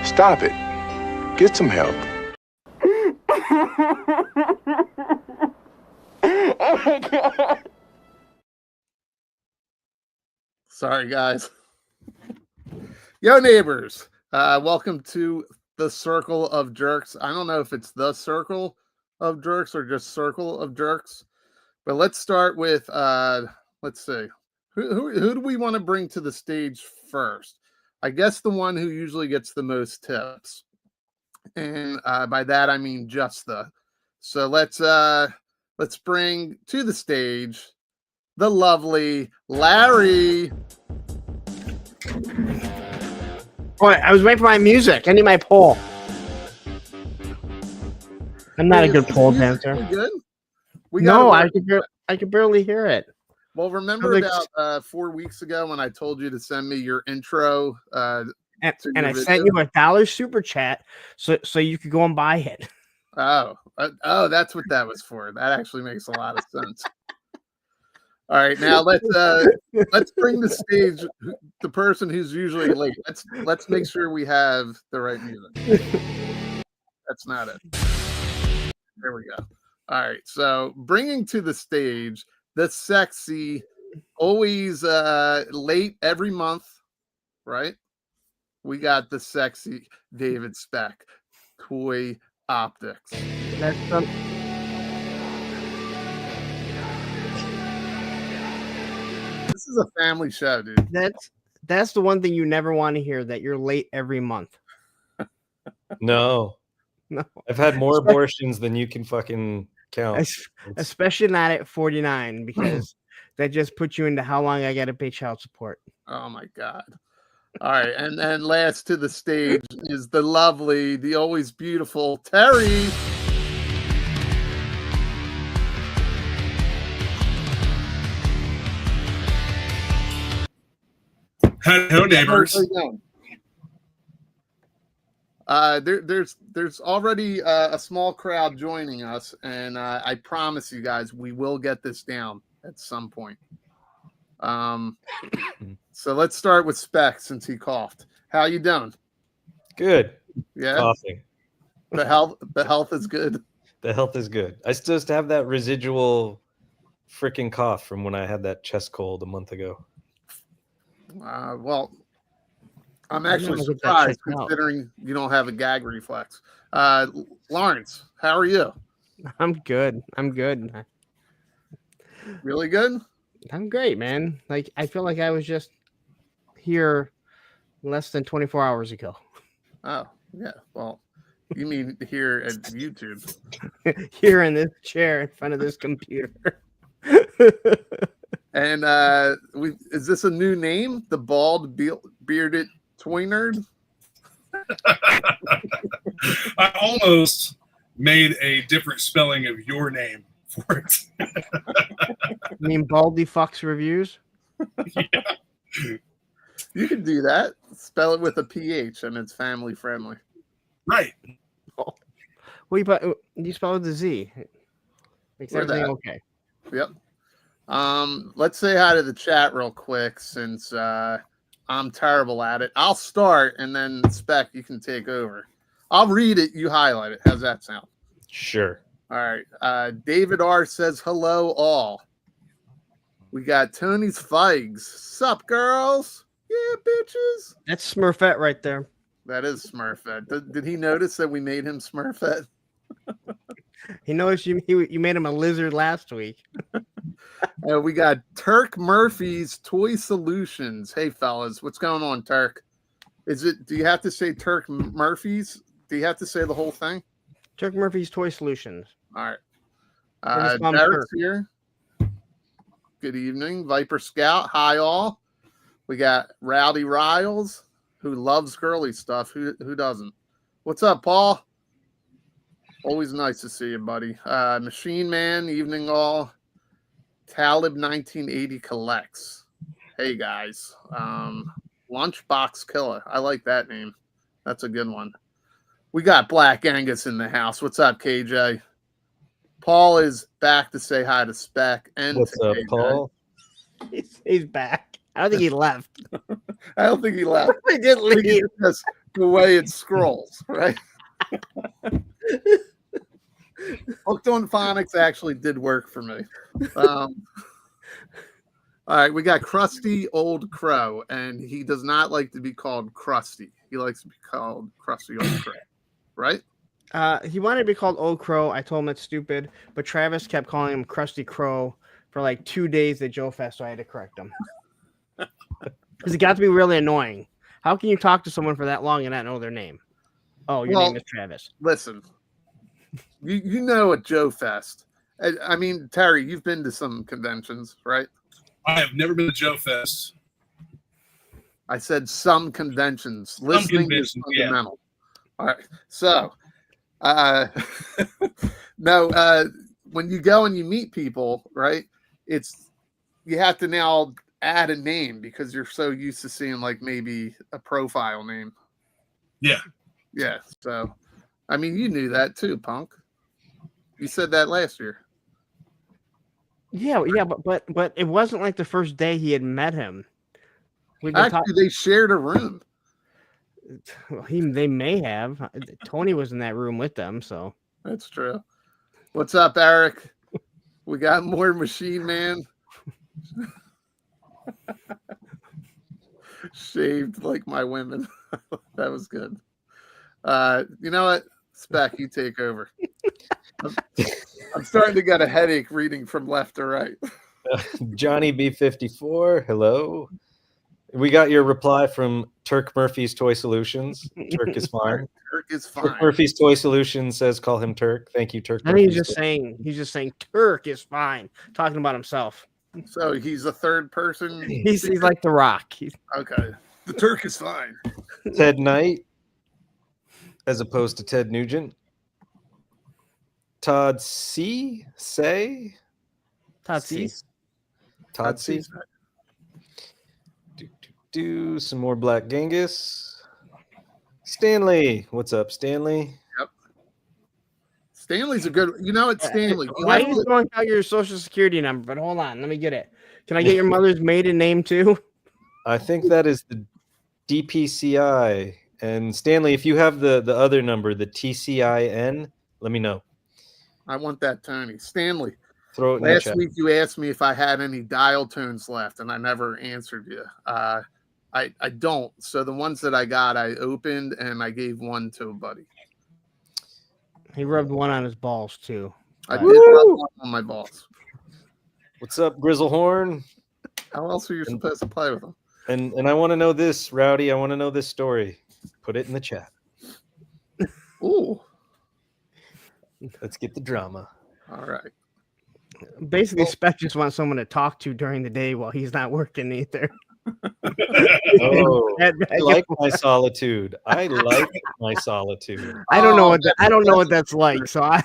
Stop it. Get some help. Oh my God. Sorry, guys. Yo, neighbors. Welcome to the Circle of Jerkz. I don't know if it's the Circle of Jerkz or just Circle of Jerkz. But let's start with, let's see. Who do we want to bring to the stage first? I guess the one who usually gets the most tips. And by that, I mean just the. So let's bring to the stage the lovely Larry. Boy, I was waiting for my music. I need my pole. I'm not a good pole dancer. Good? I could barely hear it. Well, remember about 4 weeks ago when I told you to send me your intro? And I sent you $1 super chat so you could go and buy it. Oh, that's what that was for. That actually makes a lot of sense. All right, now let's bring the stage the person who's usually late. Let's make sure we have the right music. That's not it. There we go. All right, so bringing to the stage the sexy, always late every month, right? We got the sexy David Speck, TOyOptics. That's This is a family show, dude. That's the one thing you never want to hear, that you're late every month. No. I've had more abortions than you can fucking count. Especially not at 49, because that just puts you into how long I got to pay child support. Oh my God. All right, and then last to the stage is the lovely, the always beautiful Terry. Hello, neighbors. There's already a small crowd joining us, and I promise you guys we will get this down at some point. So let's start with Speck since he coughed. How you doing? Good. Yeah. Coughing. The health is good. The health is good. I still have that residual freaking cough from when I had that chest cold a month ago. Well, I'm actually surprised considering you don't have a gag reflex. Lawrence, how are you? I'm good. Really good? I'm great, man. Like, I feel like I was just here less than 24 hours ago. Oh, yeah. Well, you mean here at YouTube. Here in this chair in front of this computer. And is this a new name? The bald bearded toy nerd? I almost made a different spelling of your name for it. You mean Baldy Fox Reviews? Yeah. You can do that. Spell it with a PH and it's family friendly. Right. Oh. Well, you spell it with a Z. Makes everything okay. Yep. Let's say hi to the chat real quick since I'm terrible at it. I'll start and then Speck, you can take over. I'll read it, you highlight it. How's that sound? Sure. All right. David R says hello all. We got Tony's Figs. Sup, girls? Yeah, bitches. That's Smurfette right there. That is Smurfette. Did he notice that we made him Smurfette? He noticed you made him a lizard last week. We got Turk Murphy's Toy Solutions. Hey, fellas, what's going on, Turk? Do you have to say Turk Murphy's? Do you have to say the whole thing? Turk Murphy's Toy Solutions. All right. Derek's here. Good evening. Viper Scout. Hi, all. We got Rowdy Riles, who loves girly stuff. Who doesn't? What's up, Paul? Always nice to see you, buddy. Machine Man, evening all. Talib 1980 collects. Hey, guys. Lunchbox Killer. I like that name. That's a good one. We got Black Angus in the house. What's up, KJ? Paul is back to say hi to Speck. And what's up, KJ. Paul? He's back. I don't think he left. I don't think he left. He did I think he leave. just the way it scrolls, right? Hooked on Phonics actually did work for me. All right, we got Krusty Old Crow, and he does not like to be called Krusty. He likes to be called Krusty Old Crow, right? He wanted to be called Old Crow. I told him it's stupid, but Travis kept calling him Krusty Crow for like 2 days at Joe Fest, so I had to correct him. Because it got to be really annoying. How can you talk to someone for that long and not know their name? Oh, your name is Travis. Listen, you know at Joe Fest. I mean, Terry, you've been to some conventions, right? I have never been to Joe Fest. I said some conventions. Some Listening conventions, is fundamental. All right. So, when you go and you meet people, right, you have to now add a name because you're so used to seeing like maybe a profile name. Yeah. Yeah. So, I mean, you knew that too, Punk. You said that last year. Yeah, but it wasn't like the first day he had met him. Actually, they shared a room. They may have. Tony was in that room with them, so That's true. What's up, Eric? We got more Machine Man. Shaved like my women. That was good. You know what? Spec, you take over. I'm starting to get a headache reading from left to right. Johnny B54, hello. We got your reply from Turk Murphy's Toy Solutions. Turk is fine. Turk is fine. Turk Murphy's Toy Solutions says call him Turk. Thank you, Turk. I think he's just saying Turk is fine, talking about himself. So he's a third person. He's like The Rock. Okay. The Turk is fine. Ted Knight, as opposed to Ted Nugent. Todd C. Say. Todd C. Todd C. Do some more Black Genghis. Stanley, what's up, Stanley? Yep. Stanley's a good. You know what, Stanley? Why are you throwing out your social security number? But hold on, let me get it. Can I get your mother's maiden name too? I think that is the DPCI. And Stanley, if you have the other number, the TCIN, let me know. I want that, Tony. Stanley. Throw it in the Last chat. week you asked me if I had any dial tones left, and I never answered you. I don't. So the ones that I got, I opened and I gave one to a buddy. He rubbed one on his balls too. I did rub one on my balls. What's up, Grizzlehorn? How else are you supposed to play with them? And I want to know this, Rowdy. I want to know this story. Put it in the chat. Ooh. Let's get the drama. All right. Basically, Spec just wants someone to talk to during the day while he's not working either. Oh, I like my solitude. I like my solitude. I don't know what that's like. So I'm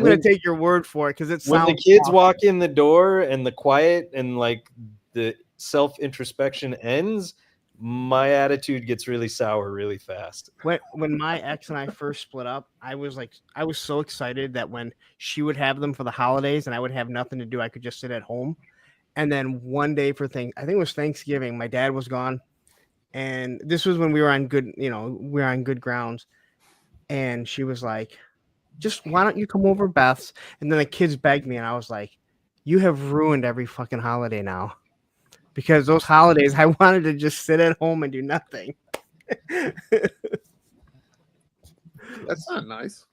going to take your word for it because it's when the kids walk in the door and the quiet and like the self introspection ends, my attitude gets really sour really fast. When my ex and I first split up, I was so excited that when she would have them for the holidays and I would have nothing to do, I could just sit at home. And then one day I think it was Thanksgiving, my dad was gone. And this was when we were on good grounds. And she was like, just why don't you come over Beth's? And then the kids begged me and I was like, you have ruined every fucking holiday now. Because those holidays, I wanted to just sit at home and do nothing. That's not nice.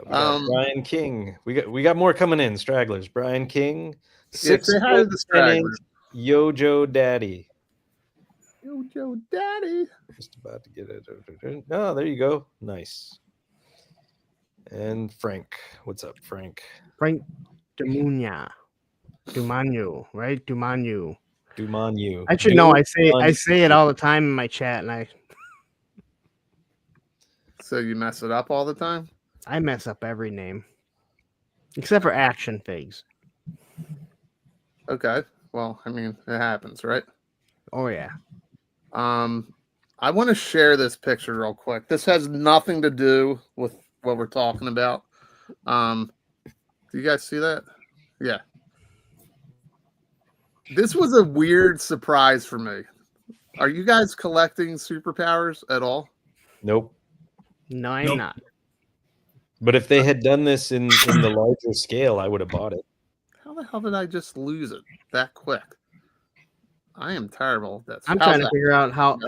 We got Brian King. We got more coming in. Stragglers. Brian King. Say hi to the stragglers. Yojo Daddy. Yojo Daddy. Just about to get it. Oh, there you go. Nice. And Frank. What's up, Frank? Frank Dumanu, right? Dumanu. I should know. I say it all the time in my chat, and So you mess it up all the time? I mess up every name, except for Action Figs. Okay. Well, I mean, it happens, right? Oh yeah. I want to share this picture real quick. This has nothing to do with what we're talking about. Do you guys see that? Yeah. This was a weird surprise for me. Are you guys collecting superpowers at all? Nope. No, I'm Nope. not. But if they had done this in the larger scale, I would have bought it. How the hell did I just lose it that quick? I am terrible at this. I'm How's trying to that? figure out how.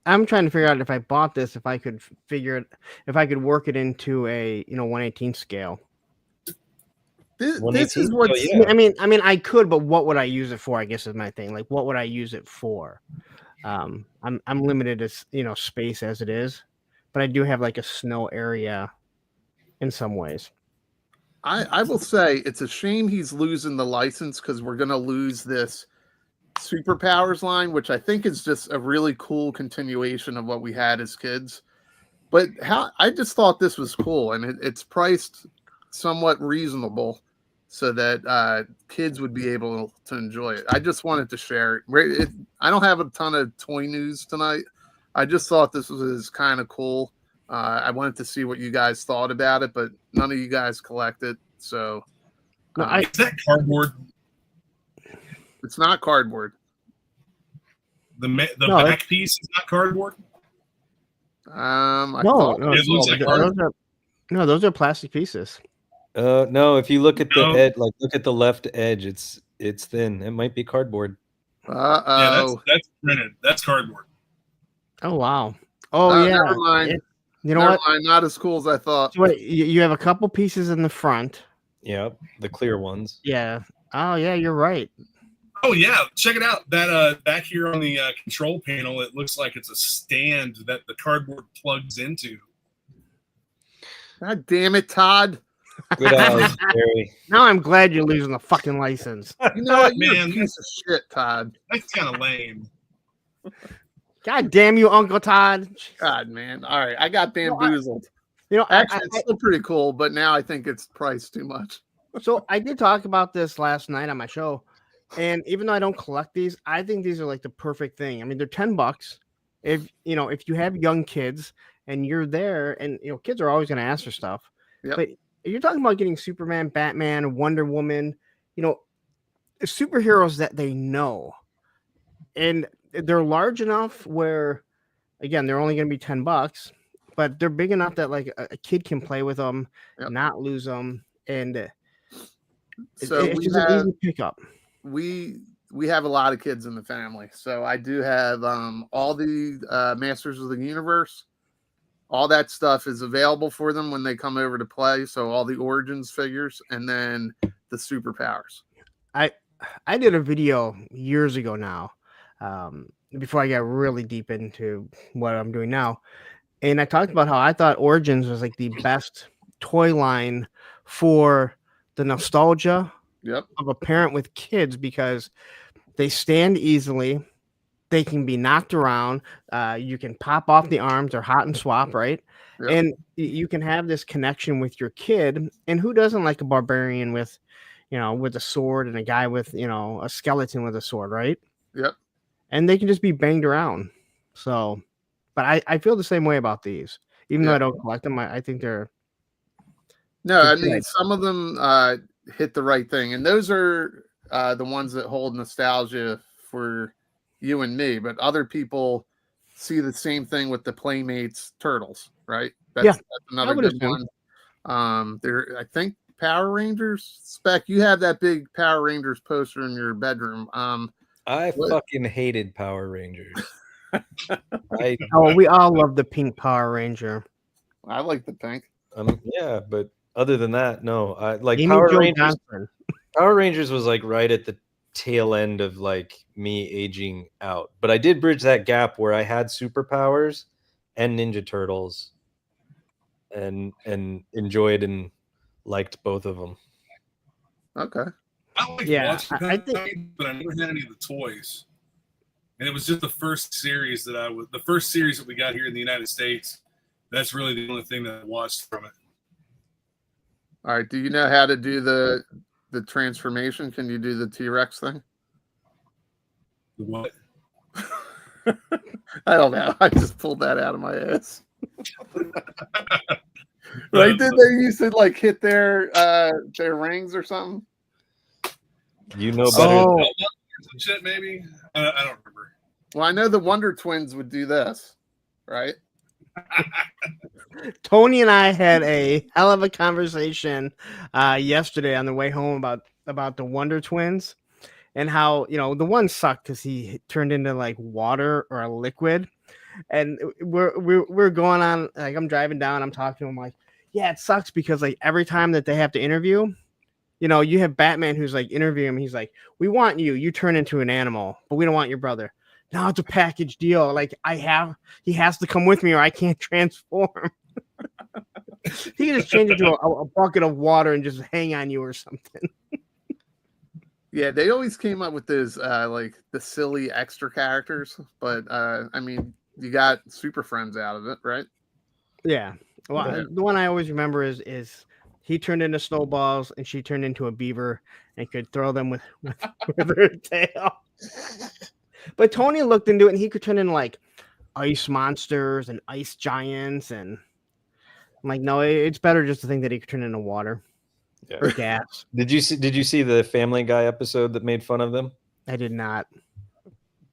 I'm trying to figure out if I bought this, if I could figure it, if I could work it into a 1/18 scale. This 118? is what Oh, yeah. I mean, I could, but what would I use it for? I guess is my thing. Like, what would I use it for? I'm limited as space as it is, but I do have like a snow area in some ways. I will say it's a shame he's losing the license because we're gonna lose this superpowers line, which I think is just a really cool continuation of what we had as kids. But I just thought this was cool, and it's priced somewhat reasonable so that kids would be able to enjoy it. I just wanted to share it. I don't have a ton of toy news tonight. I just thought this was kind of cool. I wanted to see what you guys thought about it, but none of you guys collect it, so No, Is that cardboard? it's not cardboard. The No, back piece is not cardboard. I No, thought no, It looks like those are plastic pieces. No, if you look at the No. edge, like look at the left edge, it's thin. It might be cardboard. Yeah, that's printed. That's cardboard. Oh wow. Oh yeah. Never mind. You know Never what? mind. Not as cool as I thought. So wait, you have a couple pieces in the front. Yeah, the clear ones. Yeah. Oh yeah, you're right. Oh yeah, check it out. That back here on the control panel, it looks like it's a stand that the cardboard plugs into. God damn it, Todd. Good eyes, Jerry. Now I'm glad you're losing the fucking license. You know what? You're Man, a piece of shit, Todd. That's kind of lame. God damn you, Uncle Todd. God, man. All right. I got bamboozled. Actually, It's still pretty cool, but now I think it's priced too much. so I did talk about this last night on my show, and even though I don't collect these, I think these are like the perfect thing. I mean, they're $10. If you have young kids and you're there, and kids are always going to ask for stuff. Yep. But if you're talking about getting Superman, Batman, Wonder Woman, superheroes that they know, and they're large enough where, again, they're only going to be $10, but they're big enough that like a kid can play with them, Yep. not lose them, and So it's we just an have easy pickup. we have a lot of kids in the family. So I do have all the Masters of the Universe. All that stuff is available for them when they come over to play. So all the Origins figures and then the superpowers. I did a video years ago now, before I got really deep into what I'm doing now, and I talked about how I thought Origins was like the best toy line for the nostalgia Yep. of a parent with kids because they stand easily, they can be knocked around, you can pop off the arms or hot and swap, right? Yep. And you can have this connection with your kid. And who doesn't like a barbarian with a sword and a guy with a skeleton with a sword, right? Yep. And they can just be banged around. So, but I feel the same way about these, even though I don't collect them. I think they're No, I Good mean, point. some of them hit the right thing, and those are the ones that hold nostalgia for you and me. But other people see the same thing with the Playmates Turtles, right? That's another would good assume. one. There, I think Power Rangers. Spec, you have that big Power Rangers poster in your bedroom. I What? fucking hated Power Rangers. we all love the pink Power Ranger. I like the pink. Yeah, but other than that, no. I like Amy Power Jo Rangers. Johnson. Power Rangers was like right at the tail end of like me aging out, but I did bridge that gap where I had superpowers and Ninja Turtles, and enjoyed and liked both of them. Okay. I like Yeah, watching I Power think- Rangers, but I never had any of the toys. And it was just the first series that we got here in the United States. That's really the only thing that I watched from it. All right. Do you know how to do the transformation? Can you do the T-Rex thing? The what? I don't know. I just pulled that out of my ass. Right? Did they used to like hit their rings or something? You know better. Oh, Some shit, maybe. I don't remember. Well, I know the Wonder Twins would do this, right? Tony and I had a hell of a conversation yesterday on the way home about the Wonder Twins and how, you know, the one sucked because he turned into like water or a liquid. And we're going on, like, I'm driving down, I'm talking to him like, yeah, it sucks because like every time that they have to interview, you know, you have Batman who's like interviewing him, he's like, we want you turn into an animal, but we don't want your brother. No, it's a package deal. Like he has to come with me or I can't transform. He can just change into a bucket of water and just hang on you or something. Yeah, they always came up with those like the silly extra characters, but I mean, you got Super Friends out of it, right? Yeah. Well, Yeah. the one I always remember is he turned into snowballs and she turned into a beaver and could throw them with her tail. But Tony looked into it and he could turn into like ice monsters and ice giants, and I'm like, no, it's better just to think that he could turn into water or gas. Did you see the Family Guy episode that made fun of them? I did not.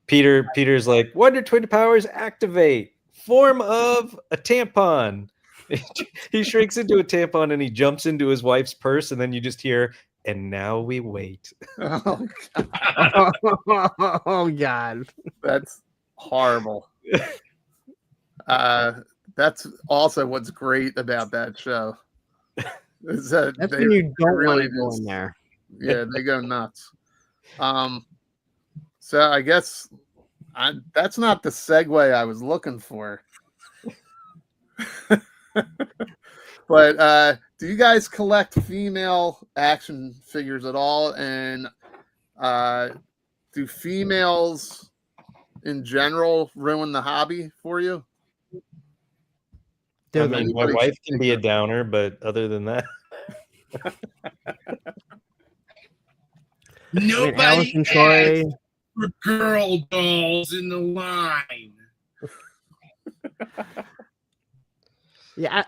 Peter's like, Wonder Twin powers activate. Form of a tampon. He shrinks into a tampon and he jumps into his wife's purse, and then you just hear, and now we wait. Oh, God. Oh God. That's horrible. That's also what's great about that show. Is that That's they when you don't really want to go just- in there. Yeah, they go nuts. So I guess that's not the segue I was looking for. But do you guys collect female action figures at all? And do females in general ruin the hobby for you? I They're mean, the my Anybody wife should can be a downer, but other than that, Nobody Allison Troy. asked for girl dolls in the line. Yeah,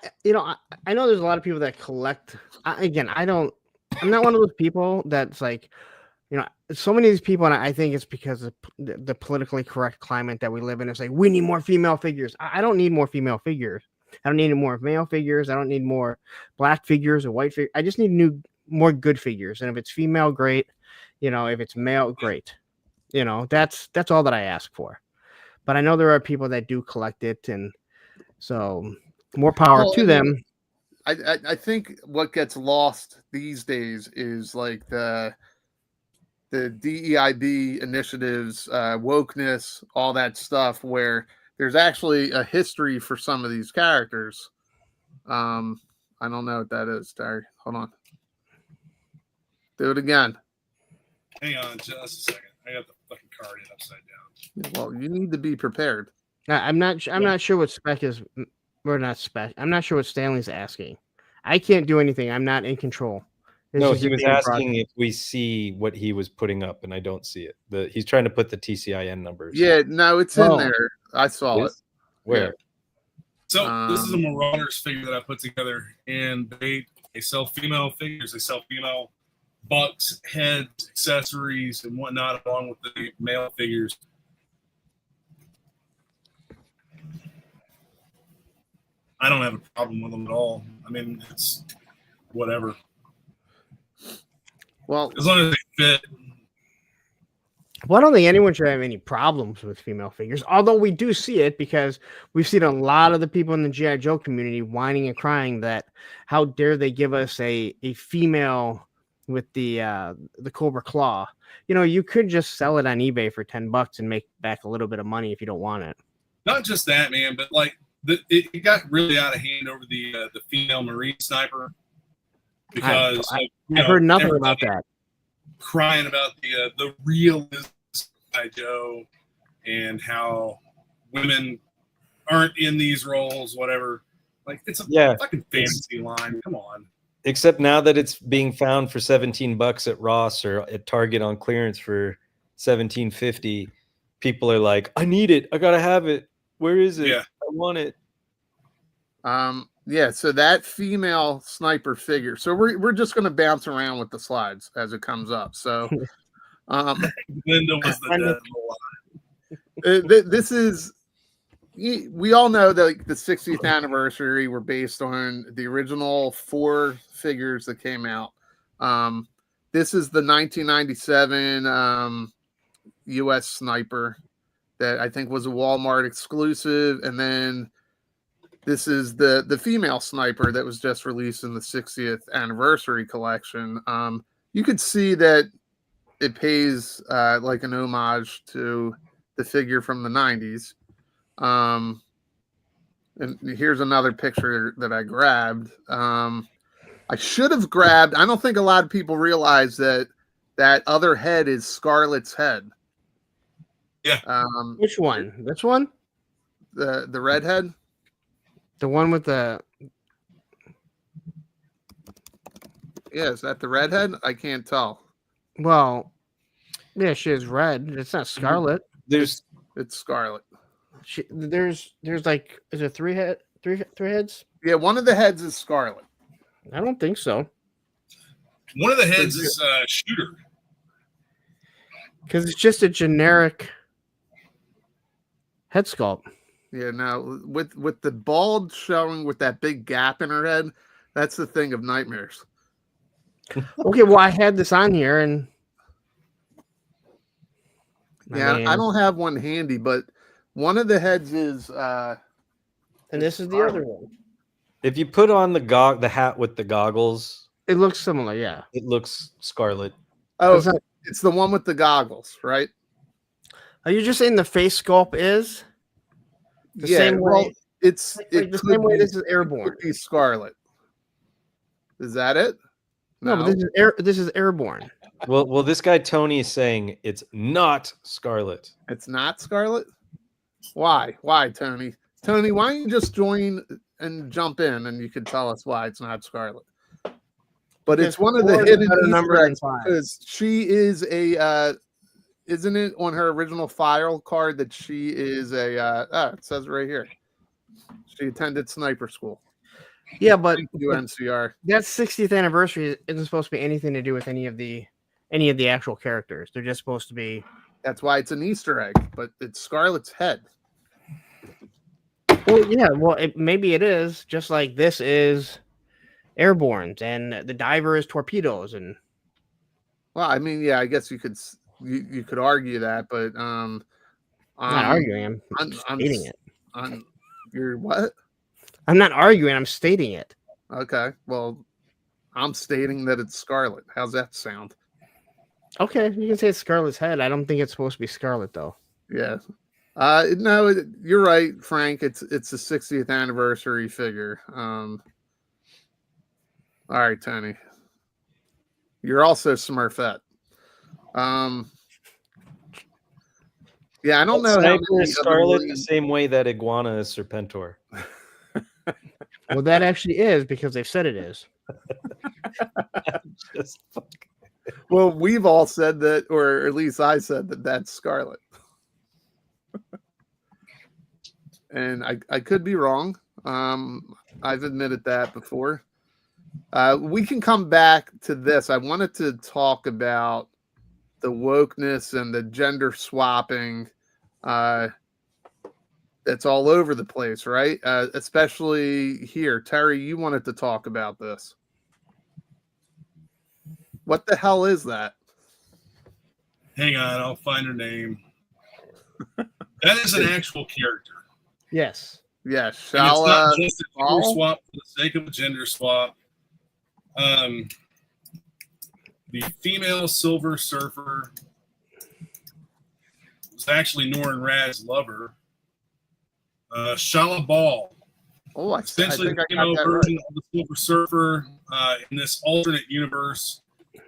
I know there's a lot of people that collect. I'm not one of those people that's like, you know, so many of these people, and I think it's because of the politically correct climate that we live in. It's like, we need more female figures. I don't need more female figures. I don't need more male figures. I don't need more black figures or white figures. I just need more good figures. And if it's female, great. You know, if it's male, great. You know, that's all that I ask for. But I know there are people that do collect it, and so more power Well, to I them. mean, I think what gets lost these days is like the DEIB initiatives, wokeness, all that stuff, where there's actually a history for some of these characters. I don't know what that is, Terry. Hold on. Do it again. Hang on just a second. I got the fucking card in upside down. Well, you need to be prepared. I'm not sure what spec is. We're not spec. I'm not sure what Stanley's asking. I can't do anything. I'm not in control. This no, is he was being brought- asking if we see what he was putting up, and I don't see it. He's trying to put the TCIN numbers. Yeah, no, it's in Oh. there. I saw it. Where? So this is a Marauders figure that I put together, and they sell female figures. They sell female bucks, heads, accessories, and whatnot, along with the male figures. I don't have a problem with them at all. I mean, it's whatever. Well, As long as they fit. Well, I don't think anyone should have any problems with female figures, although we do see it because we've seen a lot of the people in the G.I. Joe community whining and crying that how dare they give us a female with the Cobra Claw. You know, you could just sell it on eBay for $10 and make back a little bit of money if you don't want it. Not just that, man, but like it got really out of hand over the female Marine sniper because I've heard nothing about that. Crying about the realism of Joe and how women aren't in these roles, whatever. Like it's a fucking fantasy line. Come on. Except now that it's being found for $17 at Ross or at Target on clearance for $17.50, people are like, I need it. I gotta have it. Where is it? Yeah. I want it. Yeah, so that female sniper figure. So we're just going to bounce around with the slides as it comes up. So Linda was the dead. this is, we all know that like the 60th anniversary were based on the original 4 figures that came out. This is the 1997 US sniper that I think was a Walmart exclusive, and then this is the female sniper that was just released in the 60th anniversary collection. You could see that it pays like an homage to the figure from the 90s. And here's another picture that I grabbed. I should have grabbed, I don't think a lot of people realize that that other head is Scarlett's head. Yeah. Which one? This one? The red head? The one with the... Yeah, is that the redhead? I can't tell. Well, yeah, she is red. It's not Scarlet. It's Scarlet. There's like, is it three heads? Yeah, one of the heads is Scarlet. I don't think so. One of the heads is Shooter. Because it's just a generic head sculpt. Yeah, now with the bald showing with that big gap in her head, that's the thing of nightmares. Okay, well, I had this on here, and I don't have one handy, but one of the heads is and this is the other one. If you put on the hat with the goggles, it looks similar. Yeah, it looks Scarlet. Oh, it's the one with the goggles, right? Are you just saying the face sculpt is the same way? Well, it's like the same way this is Airborne. Could be Scarlet. Is that it? No, but this is Airborne. Well, this guy Tony is saying it's not Scarlet. It's not Scarlet? Why? Why, Tony? Tony, why don't you just join and jump in, and you can tell us why it's not Scarlet? But it's one of the hidden Easter eggs because she is a isn't it on her original file card that she is a it says right here. She attended sniper school. Yeah, but UNCR. That 60th anniversary isn't supposed to be anything to do with any of the actual characters. They're just supposed to be. That's why it's an Easter egg, but it's Scarlet's head. Well, yeah. Well, maybe it is just like this is Airborne's, and the diver is Torpedoes, and. Well, I mean, yeah, I guess you could argue that, but I'm not arguing. I'm stating it. You're what? I'm not arguing. I'm stating it. Okay. Well, I'm stating that it's Scarlet. How's that sound? Okay, you can say it's Scarlet's head. I don't think it's supposed to be Scarlet, though. Yeah. No, you're right, Frank. It's the 60th anniversary figure. All right, Tony. You're also Smurfette. Yeah, I don't know. Sniper is Scarlet the same way that Iguana is Serpentor. Well, that actually is because they've said it is. Well, we've all said that, or at least I said that that's Scarlet. And I could be wrong. I've admitted that before. We can come back to this. I wanted to talk about the wokeness and the gender swapping that's all over the place, right? Especially here. Terry, you wanted to talk about this. What the hell is that? Hang on, I'll find her name. That is an actual character. Yes. Yeah, it's not just a gender swap for the sake of a gender swap. The female Silver Surfer was actually Norrin Rad's lover. Shala Ball. Oh, essentially the female version of the Silver Surfer. In this alternate universe,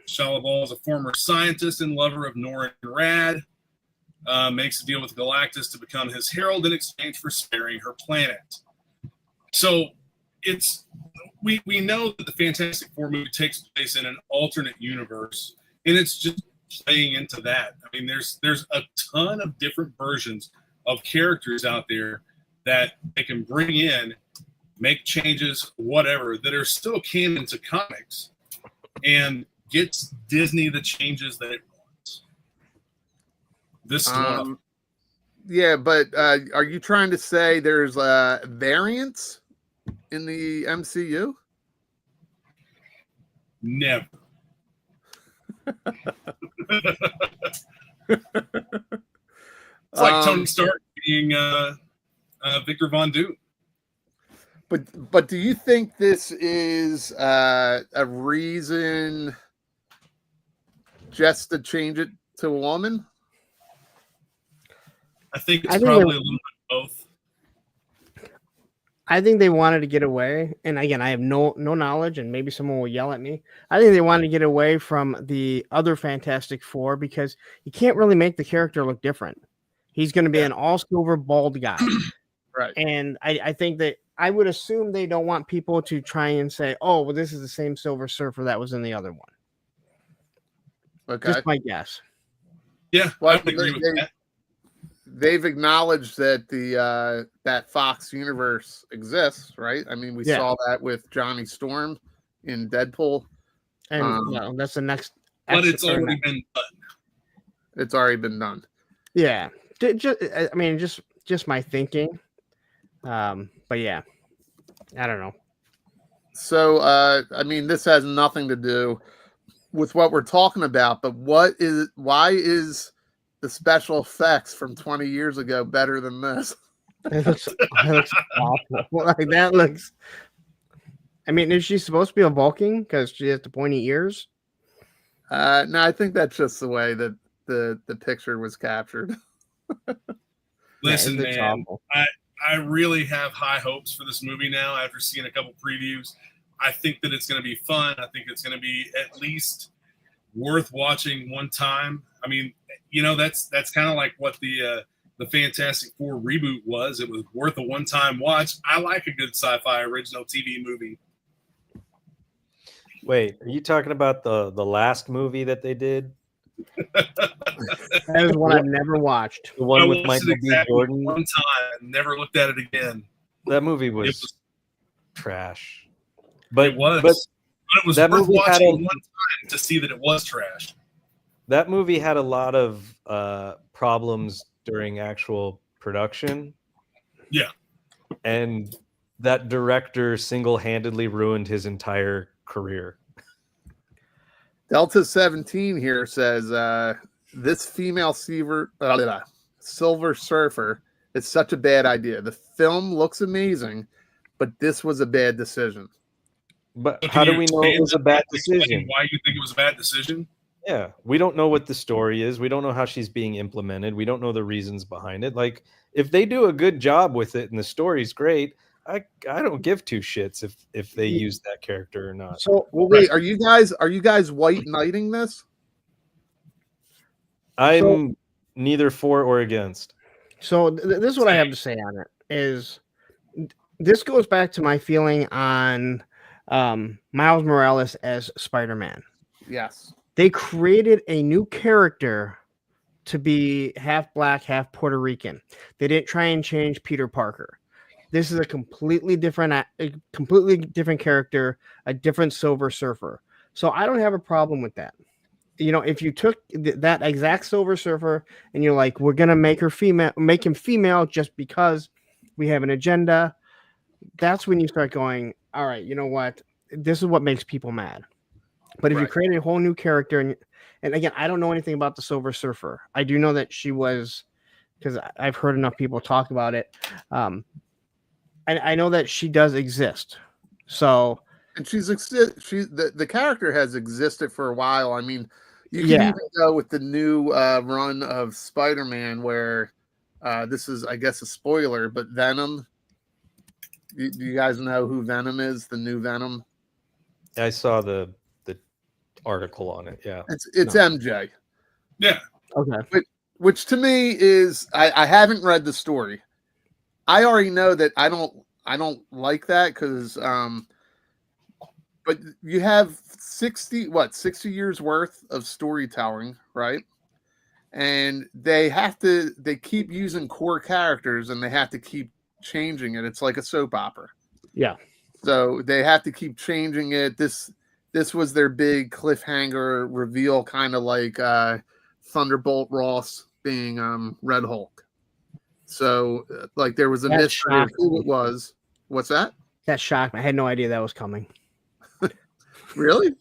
Shala Ball is a former scientist and lover of Norrin Rad. Makes a deal with Galactus to become his herald in exchange for sparing her planet. So we know that the Fantastic Four movie takes place in an alternate universe, and it's just playing into that. I mean, there's a ton of different versions of characters out there that they can bring in make changes, whatever, that are still canon to comics, and gets Disney the changes that it wants. This is one of them. Yeah, but are you trying to say there's variants in the MCU? Never. It's like Tony Stark being Victor Von Doom. But do you think this is a reason just to change it to a woman? I think it's probably a little bit both. I think they wanted to get away, and again, I have no knowledge, and maybe someone will yell at me. I think they wanted to get away from the other Fantastic Four because you can't really make the character look different. He's going to be an all-silver bald guy. Right. And I think that I would assume they don't want people to try and say, oh, well, this is the same Silver Surfer that was in the other one. Okay. Just my guess. Yeah, Well, I would agree with that. They've acknowledged that the that Fox universe exists, right? I mean, we saw that with Johnny Storm in Deadpool. And that's the next. But it's already been done. It's already been done. Yeah. Just my thinking. But yeah, I don't know. So, I mean, this has nothing to do with what we're talking about, but why is the special effects from 20 years ago better than this? It looks awful. Like that looks. I mean, is she supposed to be a Vulcan because she has the pointy ears? No, I think that's just the way that the picture was captured. Listen, man, I really have high hopes for this movie now after seeing a couple previews. I think that it's going to be fun. I think it's going to be at least worth watching one time. I mean, you know, that's kind of like what the Fantastic Four reboot was. It was worth a one-time watch. I like a good sci-fi original TV movie. Wait, are you talking about the last movie that they did? That is one I've never watched. The one with Michael B. Jordan. One time, and never looked at it again. That movie was trash. But it was. But it was that worth movie watching one time to see that it was trash. That movie had a lot of problems during actual production. Yeah. And that director single-handedly ruined his entire career. Delta 17 here says this female Silver Surfer is such a bad idea. The film looks amazing, but this was a bad decision. But how do we know it was a bad decision? Why you think it was a bad decision? Yeah, we don't know what the story is. We don't know how she's being implemented. We don't know the reasons behind it. Like, if they do a good job with it and the story's great, I don't give two shits if they use that character or not. So, well, wait, are you guys white knighting this? I'm neither for or against. So this is what I have to say on it. Is this goes back to my feeling on Miles Morales as Spider-Man. Yes. They created a new character to be half black, half Puerto Rican. They didn't try and change Peter Parker. This is a completely different character, a different Silver Surfer. So I don't have a problem with that. You know, if you took that exact Silver Surfer and you're like, we're gonna make him female just because we have an agenda, that's when you start going, all right, you know what? This is what makes people mad. But if you create a whole new character, and again, I don't know anything about the Silver Surfer. I do know that she was, because I've heard enough people talk about it. I know that she does exist. So, and the character has existed for a while. I mean, you can even go with the new run of Spider-Man where this is, I guess, a spoiler, but Venom. Do you guys know who Venom is? The new Venom. I saw the article on it. Yeah, it's MJ. Yeah. Okay. Which to me is, I haven't read the story. I already know that I don't like that because but you have 60 years worth of storytelling, right? And they keep using core characters and they have to keep changing it. It's like a soap opera. Yeah. So they have to keep changing it. This was their big cliffhanger reveal, kind of like Thunderbolt Ross being Red Hulk. So like there was a mystery of who it was. What's that? That shocked me. I had no idea that was coming. Really?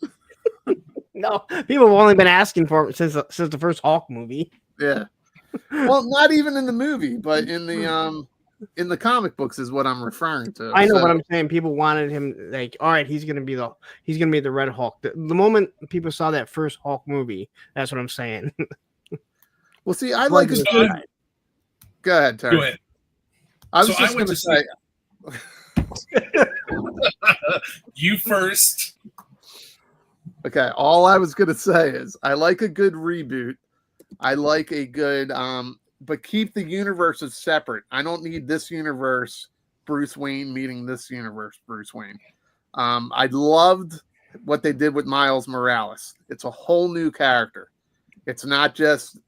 No, people have only been asking for it since the first Hulk movie. Yeah. Well, not even in the movie, but in the comic books is what I'm referring to. I know what I'm saying. People wanted him like, all right, he's gonna be the Red Hulk. The moment people saw that first Hulk movie, that's what I'm saying. Well, see, I like a good. Go ahead, Terry. Go ahead. I was just going to say. You first. Okay, all I was going to say is I like a good reboot. I like a good, but keep the universes separate. I don't need this universe Bruce Wayne meeting this universe Bruce Wayne. I loved what they did with Miles Morales. It's a whole new character. It's not just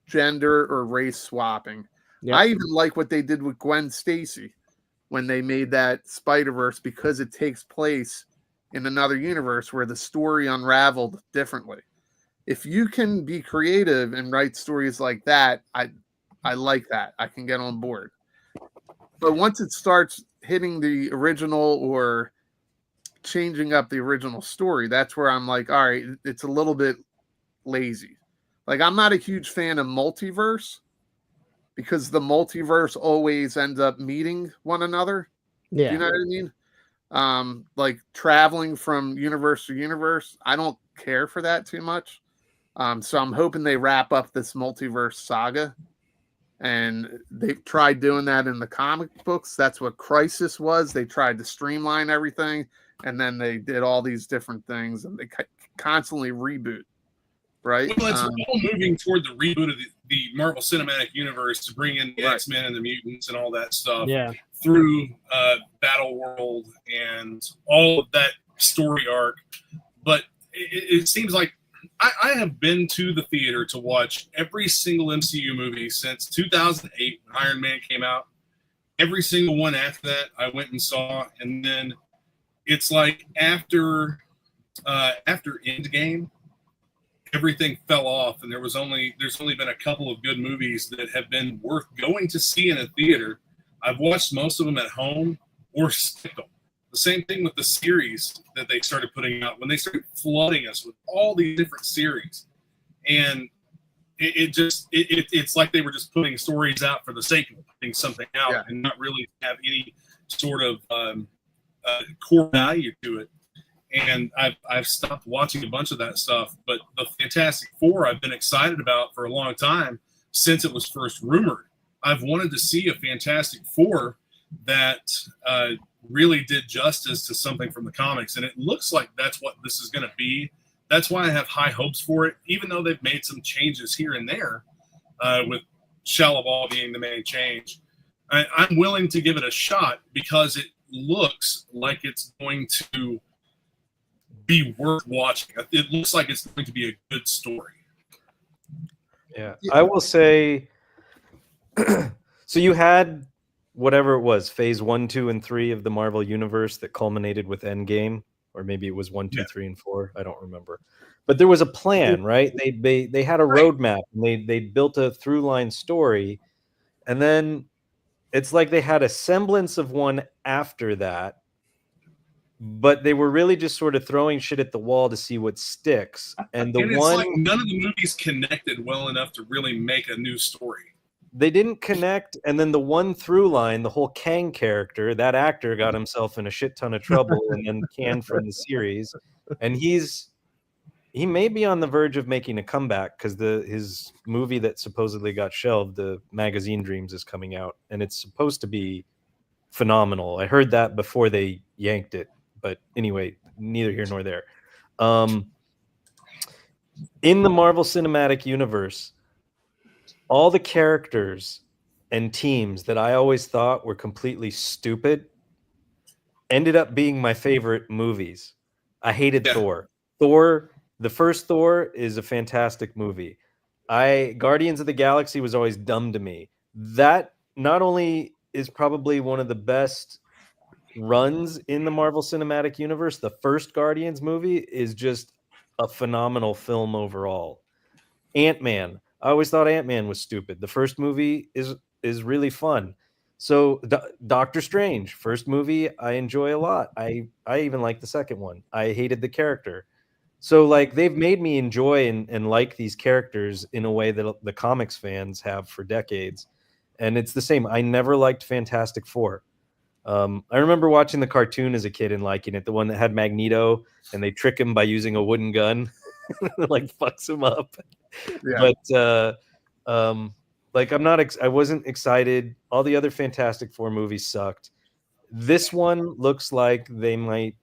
gender or race swapping. Yep. I even like what they did with Gwen Stacy when they made that Spider-Verse, because it takes place in another universe where the story unraveled differently. If you can be creative and write stories like that, I like that. I can get on board. But once it starts hitting the original or changing up the original story, that's where I'm like, all right, it's a little bit lazy. Like, I'm not a huge fan of multiverse because the multiverse always ends up meeting one another. Yeah. Do you know what I mean? Like traveling from universe to universe, I don't care for that too much. So I'm hoping they wrap up this multiverse saga. And they've tried doing that in the comic books. That's what Crisis was. They tried to streamline everything, and then they did all these different things, and they constantly reboot. Right? Well, it's all moving toward the reboot of the Marvel Cinematic Universe to bring in the X-Men and the mutants and all that stuff through Battle World and all of that story arc. But it seems like I have been to the theater to watch every single MCU movie since 2008 when Iron Man came out. Every single one after that I went and saw. And then it's like after Endgame, everything fell off, and there's only been a couple of good movies that have been worth going to see in a theater. I've watched most of them at home or skipped them. The same thing with the series that they started putting out when they started flooding us with all these different series, and it's like they were just putting stories out for the sake of putting something out and not really have any sort of core value to it. And I've stopped watching a bunch of that stuff. But the Fantastic Four I've been excited about for a long time since it was first rumored. I've wanted to see a Fantastic Four that really did justice to something from the comics. And it looks like that's what this is going to be. That's why I have high hopes for it, even though they've made some changes here and there with Shalaval being the main change. I'm willing to give it a shot because it looks like it's going to be worth watching. It looks like it's going to be a good story. Yeah, I will say. So you had whatever it was, phase 1, 2, and 3 of the Marvel universe that culminated with Endgame, or maybe it was 1, 2, 3, and 4. I don't remember. But there was a plan, right? They had a roadmap, and they built a through line story, and then it's like they had a semblance of one after that. But they were really just sort of throwing shit at the wall to see what sticks. And it's like none of the movies connected well enough to really make a new story. They didn't connect. And then the one through line, the whole Kang character, that actor got himself in a shit ton of trouble and then canned from the series. And he may be on the verge of making a comeback because his movie that supposedly got shelved, the Magazine Dreams, is coming out. And it's supposed to be phenomenal. I heard that before they yanked it. But anyway, neither here nor there. In the Marvel Cinematic Universe, all the characters and teams that I always thought were completely stupid ended up being my favorite movies. I hated Thor. The first Thor is a fantastic movie. Guardians of the Galaxy was always dumb to me. That not only is probably one of the best runs in the Marvel Cinematic Universe, the first Guardians movie is just a phenomenal film overall. Ant-Man. I always thought Ant-Man was stupid. The first movie is really fun. So Doctor Strange, first movie I enjoy a lot. I even like the second one. I hated the character. So like they've made me enjoy and like these characters in a way that the comics fans have for decades. And it's the same. I never liked Fantastic Four. I remember watching the cartoon as a kid and liking it, the one that had Magneto and they trick him by using a wooden gun. Like fucks him up. Yeah. But like I wasn't excited. All the other Fantastic Four movies sucked. This one looks like they might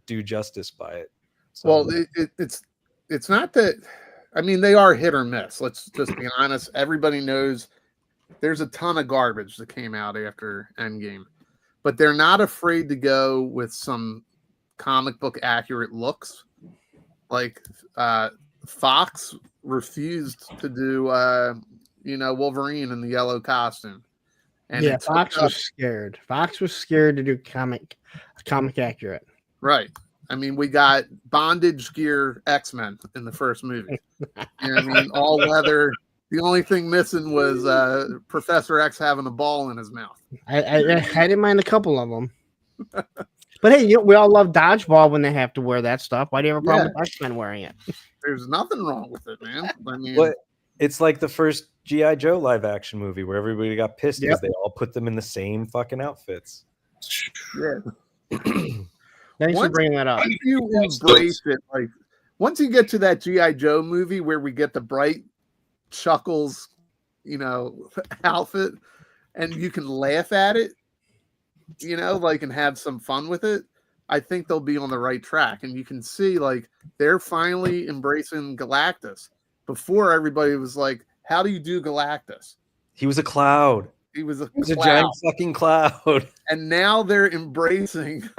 do justice by it. So. Well, it's not that. I mean, they are hit or miss. Let's just be honest. Everybody knows there's a ton of garbage that came out after Endgame, but they're not afraid to go with some comic book accurate looks. Like Fox refused to do, Wolverine in the yellow costume. And yeah, Fox was scared. Fox was scared to do comic accurate. Right. I mean, we got bondage gear X-Men in the first movie. I mean, all leather. The only thing missing was Professor X having a ball in his mouth. I didn't mind a couple of them. But hey, we all love dodgeball when they have to wear that stuff. Why do you have a problem with X-Men wearing it? There's nothing wrong with it, man. I mean, it's like the first G.I. Joe live action movie where everybody got pissed because they all put them in the same fucking outfits. Yeah. Thanks for bringing that up. Once you embrace it, like once you get to that G.I. Joe movie where we get the bright Chuckles, outfit, and you can laugh at it, and have some fun with it, I think they'll be on the right track. And you can see, like, they're finally embracing Galactus. Before, everybody was like, how do you do Galactus? He was a cloud. He was a giant fucking cloud. And now they're embracing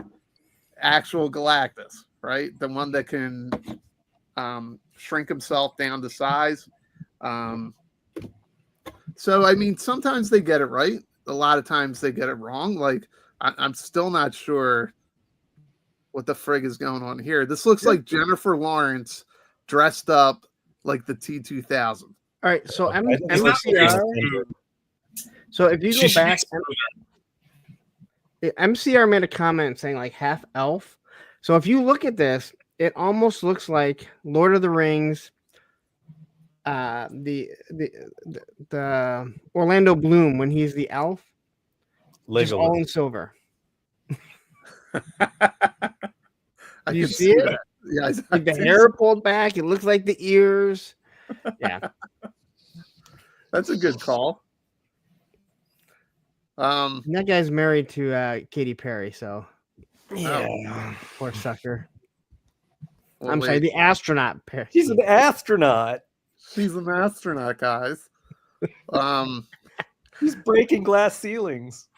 actual Galactus, right? The one that can shrink himself down to size. So, I mean, sometimes they get it right. A lot of times they get it wrong. Like, I'm still not sure what the frig is going on here. This looks like Jennifer Lawrence dressed up like the T-2000. All right, so MCR. So if you go back, MCR made a comment saying like half elf. So if you look at this, it almost looks like Lord of the Rings. The Orlando Bloom when he's the elf, just all in silver. Do you see it? That. Yeah, like the hair pulled back. It looks like the ears. Yeah, that's a good call. That guy's married to Katy Perry, so poor sucker. Well, I'm sorry, the astronaut. He's an astronaut. She's an astronaut, guys. He's breaking glass ceilings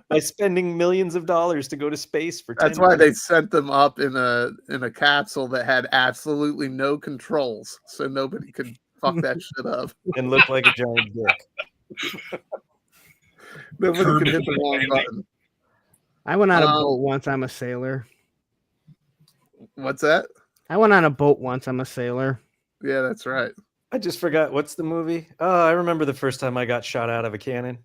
by spending millions of dollars to go to space for 10 That's why they sent them up in a capsule that had absolutely no controls, so nobody could fuck that shit up and look like a giant dick. Nobody could hit the wrong button. I went on a boat once. I'm a sailor. What's that? I went on a boat once. I'm a sailor. Yeah, that's right. I just forgot. What's the movie? Oh, I remember the first time I got shot out of a cannon.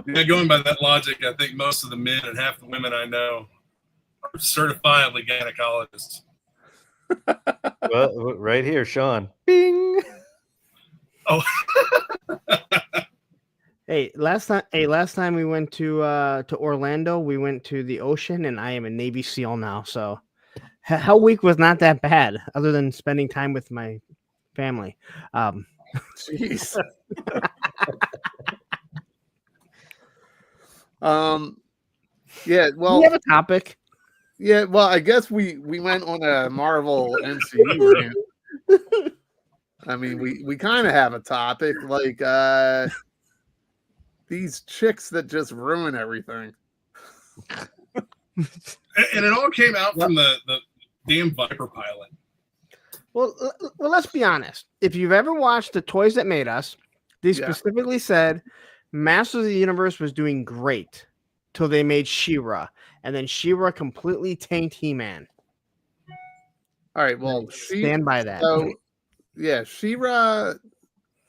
Yeah, going by that logic, I think most of the men and half the women I know are certifiably gynecologists. Well, right here, Sean. Bing. Oh. Hey, last time we went to Orlando, we went to the ocean, and I am a Navy SEAL now. So, Hell Week was not that bad, other than spending time with my family. Jeez. Yeah. Well, we have a topic. Yeah. Well, I guess we went on a Marvel MCU rant. I mean, we kind of have a topic, like these chicks that just ruin everything. And it all came out from the damn Viper pilot. Well, let's be honest. If you've ever watched The Toys That Made Us, they specifically said Masters of the Universe was doing great till they made She-Ra, and then She-Ra completely tanked He-Man. All right, well, Stand by that. So, yeah, She-Ra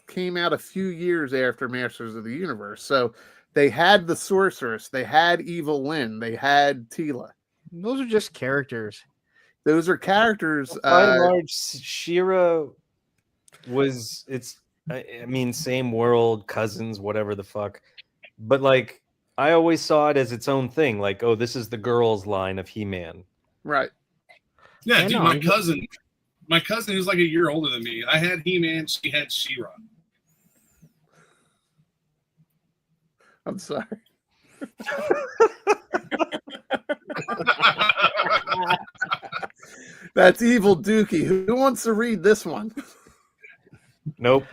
came out a few years after Masters of the Universe. So they had the Sorceress, they had Evil Lynn, they had Tila. Those are just characters. Those are characters. By and large, She-Ra was I mean, same world, cousins, whatever the fuck. But like, I always saw it as its own thing. Like, oh, this is the girls' line of He-Man. Right. Yeah, dude, my cousin who's like a year older than me, I had He-Man, she had She-Ra. I'm sorry. That's Evil Dookie. Who wants to read this one? Nope.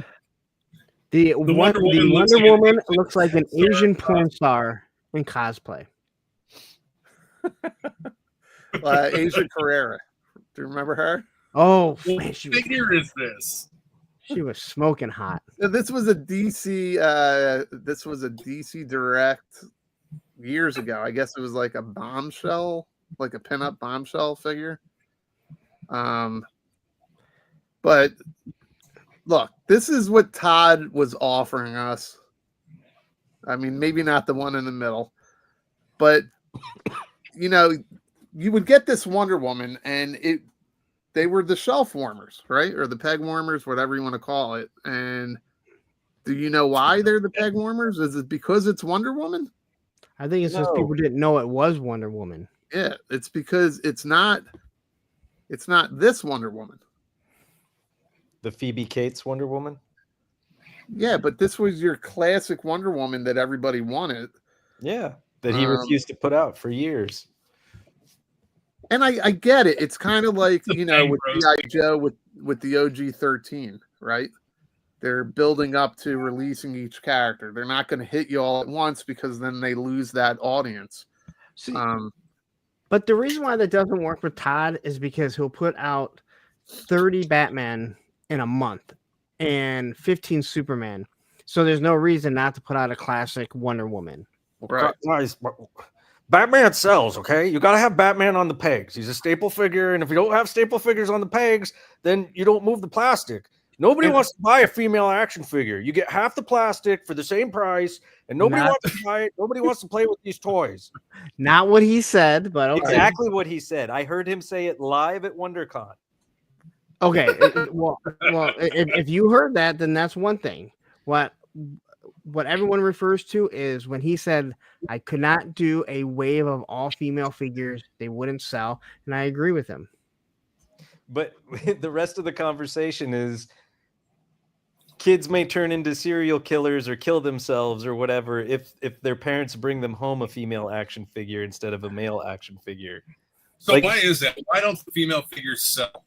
The Wonder Woman looks like an Asian porn star in cosplay. Asia Carrera. Do you remember her? Oh, What man, figure is this? she was smoking hot. This was a DC. This was a DC Direct years ago. I guess it was like a bombshell, like a pinup bombshell figure. But look, this is what Todd was offering us. I mean, maybe not the one in the middle, but you know, you would get this Wonder Woman, and they were the shelf warmers, right? Or the peg warmers, whatever you want to call it. And do you know why they're the peg warmers? Is it because it's Wonder Woman? I think it's just people didn't know it was Wonder Woman. Yeah, it's because it's not this Wonder Woman. The Phoebe Cates Wonder Woman? Yeah, but this was your classic Wonder Woman that everybody wanted. Yeah, that he refused to put out for years. And I get it. It's kind of like, with G.I. Joe with the OG-13, right? They're building up to releasing each character. They're not going to hit you all at once because then they lose that audience. See, but the reason why that doesn't work with Todd is because he'll put out 30 Batman in a month and 15 Superman. So there's no reason not to put out a classic Wonder Woman. Right. Guys, Batman sells, okay? You got to have Batman on the pegs. He's a staple figure, and if you don't have staple figures on the pegs, then you don't move the plastic. Nobody wants to buy a female action figure. You get half the plastic for the same price, and nobody wants to buy it. Nobody wants to play with these toys. Not what he said, but okay. Exactly what he said. I heard him say it live at WonderCon. Okay, well, if you heard that, then that's one thing. What everyone refers to is when he said, I could not do a wave of all female figures, they wouldn't sell, and I agree with him. But the rest of the conversation is kids may turn into serial killers or kill themselves or whatever if their parents bring them home a female action figure instead of a male action figure. So why is that? Why don't the female figures sell?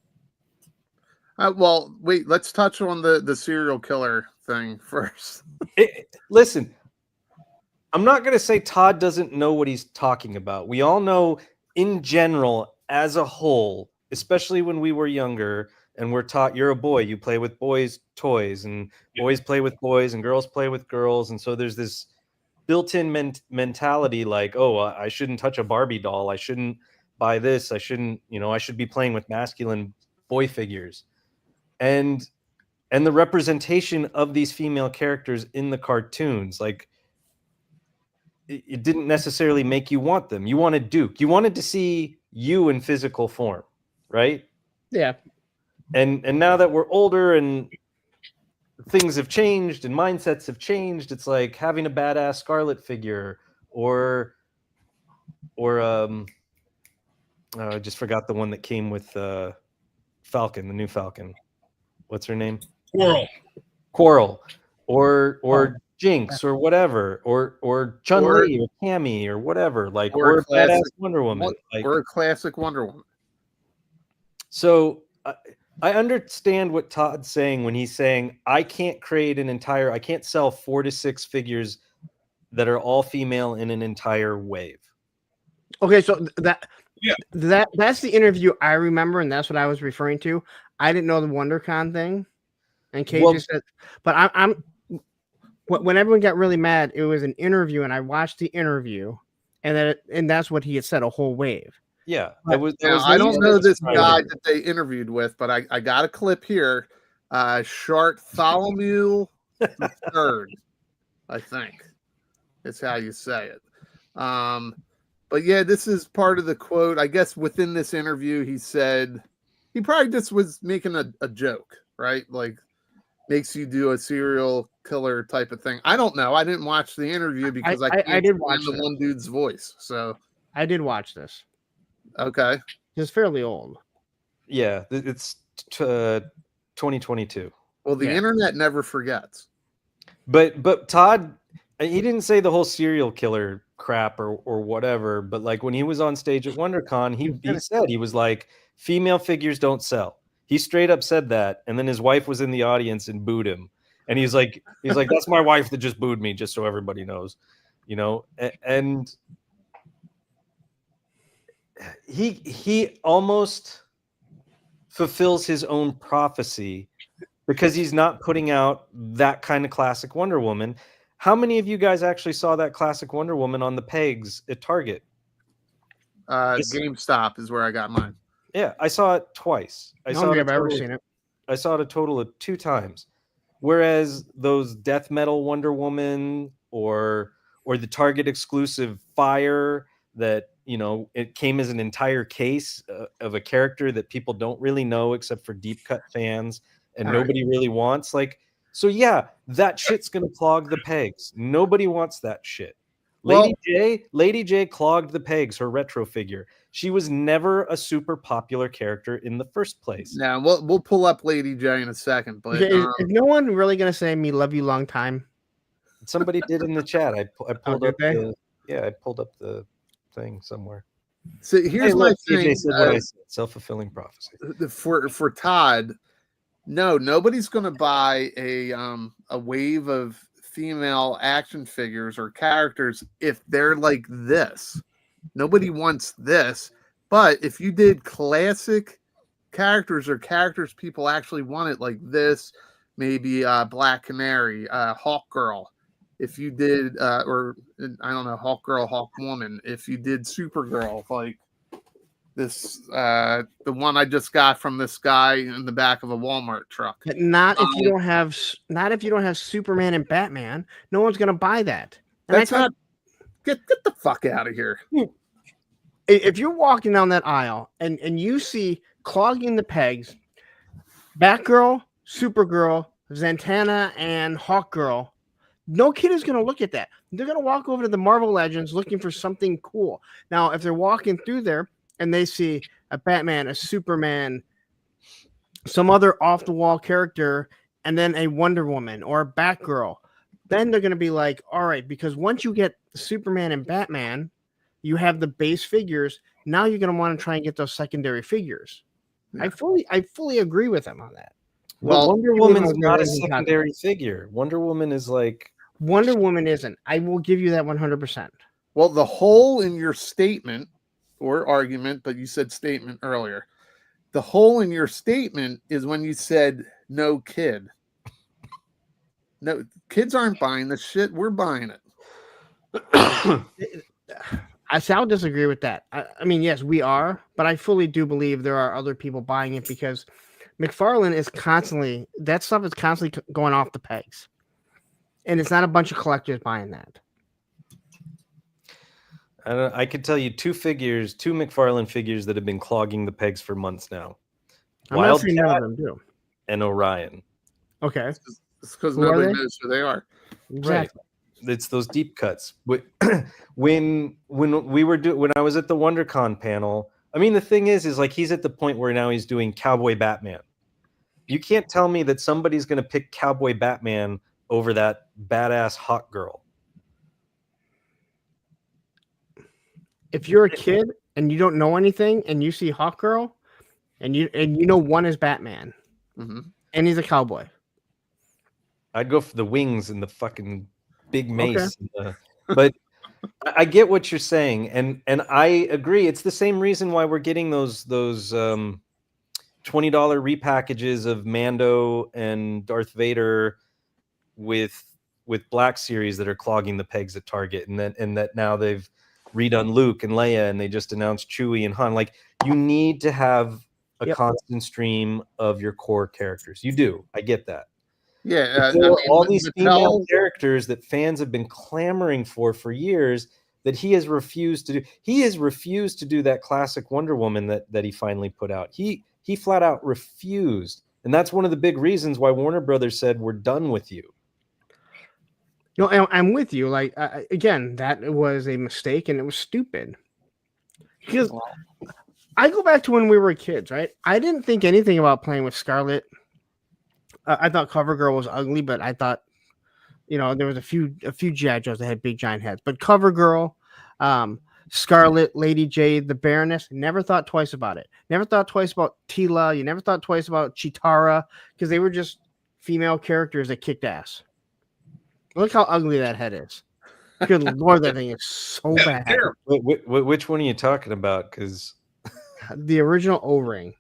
Well, wait, let's touch on the serial killer thing first. Listen, I'm not going to say Todd doesn't know what he's talking about. We all know in general, as a whole, especially when we were younger and we're taught you're a boy, you play with boys' toys, and boys play with boys and girls play with girls. And so there's this built-in mentality like, oh, I shouldn't touch a Barbie doll. I shouldn't buy this. I shouldn't, I should be playing with masculine boy figures. And the representation of these female characters in the cartoons, like, it didn't necessarily make you want them. You wanted Duke. You wanted to see you in physical form, right? Yeah. And now that we're older and things have changed and mindsets have changed, it's like having a badass Scarlet figure or I just forgot the one that came with Falcon, the new Falcon. What's her name? Quarrel, or Jinx, or whatever, or Chun-Li, or Cammy, or whatever, like, or a badass Wonder Woman, or a classic Wonder Woman. So I understand what Todd's saying when he's saying I can't sell 4 to 6 figures that are all female in an entire wave. Okay, so that's the interview I remember, and that's what I was referring to. I didn't know the WonderCon thing, and KJ said, but I'm when everyone got really mad, it was an interview, and I watched the interview, and that's what he had said, a whole wave. Yeah, I don't know this guy that they interviewed with, but I got a clip here. Bartholomew III, I think is how you say it. But yeah, this is part of the quote. I guess within this interview, he said he probably just was making a joke, right? Like makes you do a serial killer type of thing. I don't know. I didn't watch the interview because I did watch the one dude's voice. So I did watch this. Okay. It's fairly old. Yeah, it's 2022. Well, the internet never forgets. But Todd, he didn't say the whole serial killer crap or whatever, but like when he was on stage at WonderCon, he said, he was like, female figures don't sell. He straight up said that, and then his wife was in the audience and booed him. And he's like, that's my wife that just booed me, just so everybody knows, you know. And he almost fulfills his own prophecy because he's not putting out that kind of classic Wonder Woman. How many of you guys actually saw that classic Wonder Woman on the pegs at Target? GameStop is where I got mine. Yeah, I saw it twice. I don't think I've ever seen it. I saw it a total of 2 times. Whereas those death metal Wonder Woman or the Target exclusive Fire that, you know, it came as an entire case of a character that people don't really know except for deep cut fans and nobody really wants. Like, so yeah, that shit's gonna clog the pegs. Nobody wants that shit. Lady J clogged the pegs, her retro figure. She was never a super popular character in the first place. Now we'll pull up Lady J in a second, but is no one really gonna say me love you long time? Somebody did in the chat. I pulled up I pulled up the thing somewhere. So here's my thing. Self-fulfilling prophecy. For Todd, no, nobody's gonna buy a wave of female action figures or characters if they're like this. Nobody wants this. But if you did classic characters or characters people actually wanted like this, maybe Black Canary, Hawk Girl, if you did or I don't know, Hawk Girl, Hawk Woman, if you did Supergirl, like this the one I just got from this guy in the back of a Walmart truck. But not if you don't have Superman and Batman. No one's gonna buy that. And that's not get the fuck out of here. If you're walking down that aisle and you see clogging the pegs, Batgirl, Supergirl, Zatanna, and Hawkgirl, no kid is gonna look at that. They're gonna walk over to the Marvel Legends looking for something cool. Now, if they're walking through there and they see a Batman, a Superman, some other off-the-wall character, and then a Wonder Woman or a Batgirl, then they're going to be like, all right, because once you get Superman and Batman, you have the base figures. Now you're going to want to try and get those secondary figures. Yeah. I fully agree with them on that. Well, Wonder Woman's not a secondary figure. Wonder Woman is like... Wonder Woman isn't. I will give you that 100%. Well, the hole in your statement or argument, but you said statement earlier. The hole in your statement is when you said no kid. No, kids aren't buying this shit. We're buying it. I'll disagree with that. I mean, yes, we are, but I fully do believe there are other people buying it because McFarlane is constantly, that stuff is constantly going off the pegs. And it's not a bunch of collectors buying that. I could tell you 2 McFarlane figures that have been clogging the pegs for months now. Wildcat and Orion. Okay. It's because nobody knows who they are. Exactly. Right. It's those deep cuts. When I was at the WonderCon panel, I mean, the thing is like he's at the point where now he's doing Cowboy Batman. You can't tell me that somebody's going to pick Cowboy Batman over that badass Hawk Girl. If you're a kid and you don't know anything and you see Hawk Girl and you know one is Batman and he's a cowboy, I'd go for the wings and the fucking big mace. Okay. But I get what you're saying, and I agree. It's the same reason why we're getting those $20 repackages of Mando and Darth Vader with Black Series that are clogging the pegs at Target, and that now they've redone Luke and Leia, and they just announced Chewie and Han. Like, you need to have a constant stream of your core characters. You do. I get that. Yeah, all these female characters that fans have been clamoring for years that he has refused to do. He has refused to do that classic Wonder Woman that he finally put out. He flat out refused, and that's one of the big reasons why Warner Brothers said, we're done with you. No, I'm with you. Like, again, that was a mistake, and it was stupid. Because I go back to when we were kids, right? I didn't think anything about playing with Scarlet. I thought CoverGirl was ugly, but I thought, there was a few G.I. Joes that had big giant heads. But CoverGirl, Scarlet, Lady Jade, the Baroness, never thought twice about it. Never thought twice about Tila. You never thought twice about Chitara, because they were just female characters that kicked ass. Look how ugly that head is. Good Lord, that thing is so bad. Which one are you talking about? Because the original O-ring.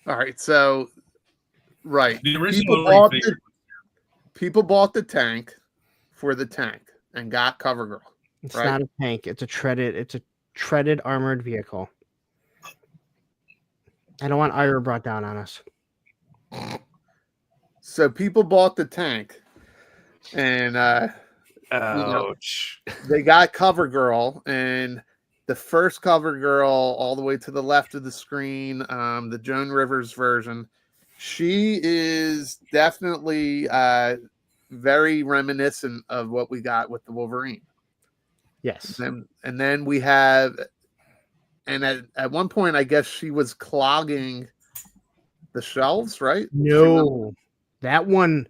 All right, so the original people bought the tank for the tank and got CoverGirl. It's not a tank. It's a treaded armored vehicle. I don't want Ira brought down on us. So people bought the tank, and ouch. They got CoverGirl, and the first CoverGirl, all the way to the left of the screen, the Joan Rivers version, she is definitely very reminiscent of what we got with the Wolverine. Yes. And then we have, and at one point, I guess she was clogging the shelves, right? No, that one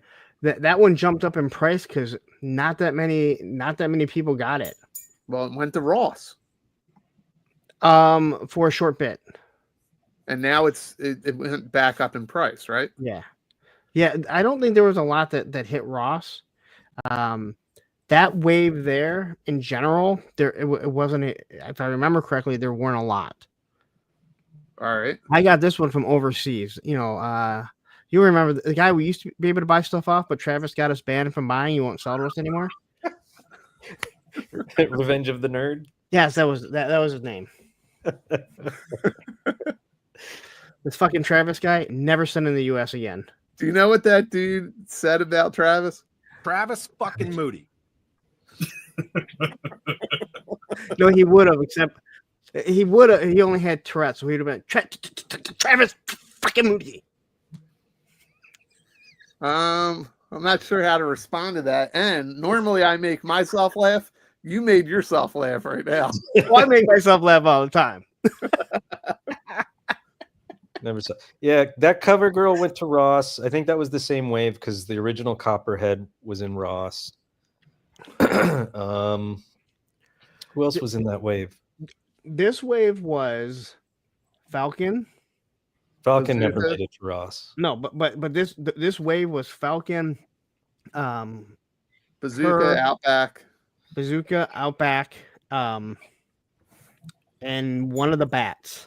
jumped up in price because not that many people got it. Well, it went to Ross. For a short bit. And now it went back up in price, right? Yeah. Yeah, I don't think there was a lot that hit Ross. That wave there in general, it wasn't, if I remember correctly, there weren't a lot. All right. I got this one from overseas. You remember the guy we used to be able to buy stuff off, but Travis got us banned from buying. He won't sell to us anymore. Revenge of the Nerd? Yes, that was his name. This fucking Travis guy never sent in the US again. Do you know what that dude said about Travis? Travis fucking Moody. No, he would have, except he only had Tourette's, so he'd have been Travis fucking Moody. I'm not sure how to respond to that. And normally I make myself laugh. You made yourself laugh right now. Well, I make myself laugh all the time. Never saw. Yeah, that CoverGirl went to Ross. I think that was the same wave because the original Copperhead was in Ross. Who else was in that wave? This wave was Falcon. Falcon never made it to Ross. No, but this wave was Falcon, Bazooka, Outback, and one of the bats.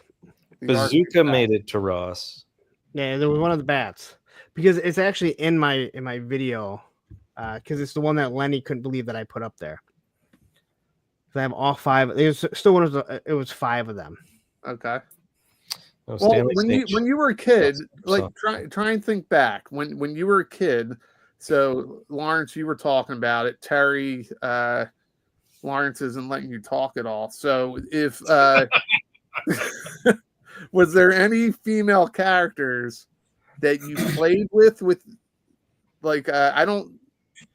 Bazooka made it to Ross. Yeah, there was one of the bats because it's actually in my video because it's the one that Lenny couldn't believe that I put up there. So I have all five. It was five of them. Okay. Oh, well, when you were a kid, like try and think back when you were a kid. So Lawrence, you were talking about it. Terry, Lawrence isn't letting you talk at all. So if was there any female characters that you played with like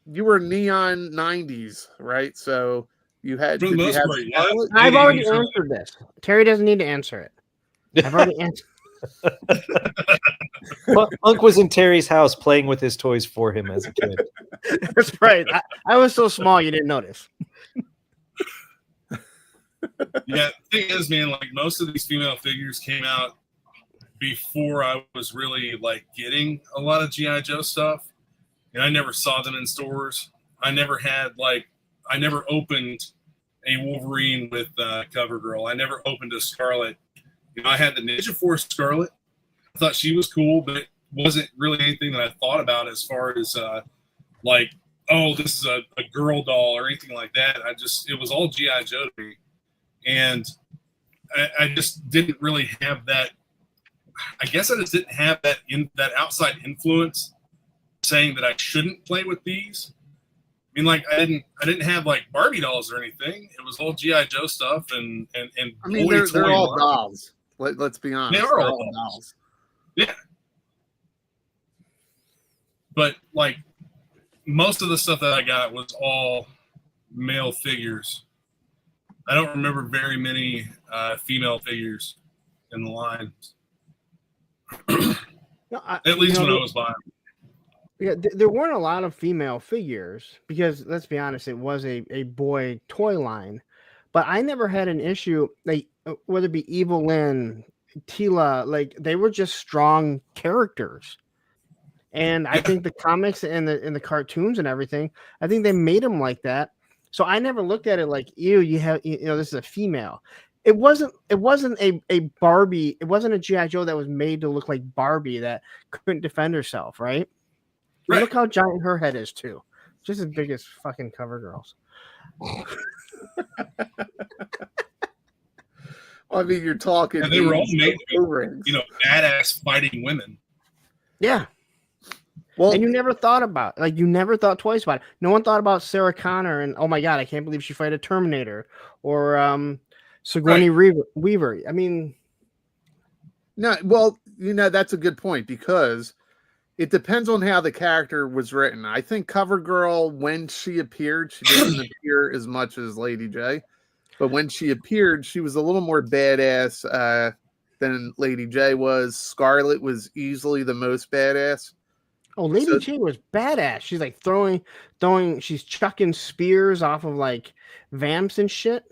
you were neon 90s, right? So you had I've already answered this. Terry doesn't need to answer it. I've already answered. Unc was in Terry's house playing with his toys for him as a kid. That's right. I was so small you didn't notice. Yeah, the thing is, man, like most of these female figures came out before I was really like getting a lot of G.I. Joe stuff. And I never saw them in stores. I never opened a Wolverine with CoverGirl. I never opened a Scarlet. I had the Ninja Force Scarlet. I thought she was cool, but it wasn't really anything that I thought about as far as like, oh, this is a girl doll or anything like that. It was all G.I. Joe to me. And I just didn't really have that. I guess I just didn't have that outside influence saying that I shouldn't play with these. I mean, like I didn't have like Barbie dolls or anything. It was all GI Joe stuff and I mean, they're all dolls. Let's be honest. They are all dolls. Yeah. But like most of the stuff that I got was all male figures. I don't remember very many female figures in the line. No, At least when I was buying. Yeah, there weren't a lot of female figures because, let's be honest, it was a boy toy line. But I never had an issue, like whether it be Evil Lynn, Tila, like they were just strong characters. And I think the comics and the cartoons and everything, I think they made them like that. So I never looked at it like, ew, this is a female. It wasn't a Barbie. It wasn't a G.I. Joe that was made to look like Barbie that couldn't defend herself, right? Right. Look how giant her head is too. Just as big as fucking CoverGirl's. I mean, you're talking. And they were all made to be, badass fighting women. Yeah. Well, and you never thought twice about it. No one thought about Sarah Connor and, oh my God, I can't believe she fought a Terminator or Sigourney Weaver. I mean, no, well, that's a good point because it depends on how the character was written. I think CoverGirl, when she appeared, she didn't appear as much as Lady J. But when she appeared, she was a little more badass than Lady J was. Scarlet was easily the most badass. Oh, Lady J was badass. She's like she's chucking spears off of like vamps and shit.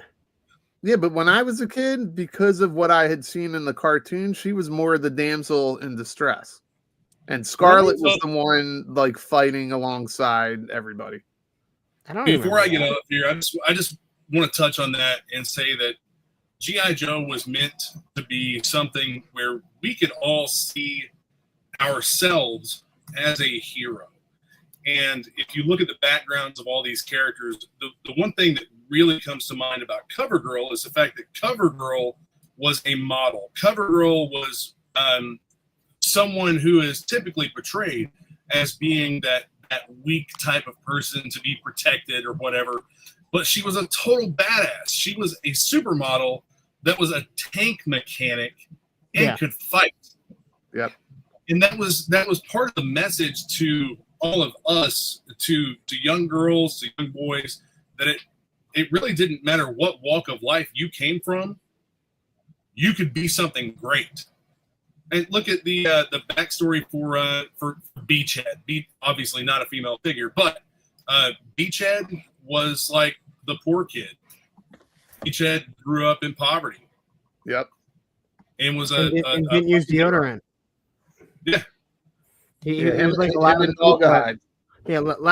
Yeah, but when I was a kid, because of what I had seen in the cartoon, she was more the damsel in distress. And Scarlet was the one like fighting alongside everybody. Before I get up here, I just want to touch on that and say that G.I. Joe was meant to be something where we could all see ourselves as a hero. And if you look at the backgrounds of all these characters, the one thing that really comes to mind about CoverGirl is the fact that CoverGirl was a model. CoverGirl was someone who is typically portrayed as being that weak type of person to be protected or whatever, but she was a total badass. She was a supermodel that was a tank mechanic and could fight. Yep. And that was part of the message to all of us, to young girls, to young boys, that it really didn't matter what walk of life you came from, you could be something great. And look at the backstory for Beachhead. Obviously not a female figure, but Beachhead was like the poor kid. Beachhead grew up in poverty. Yep. And was and didn't use deodorant. Yeah. He was like a lot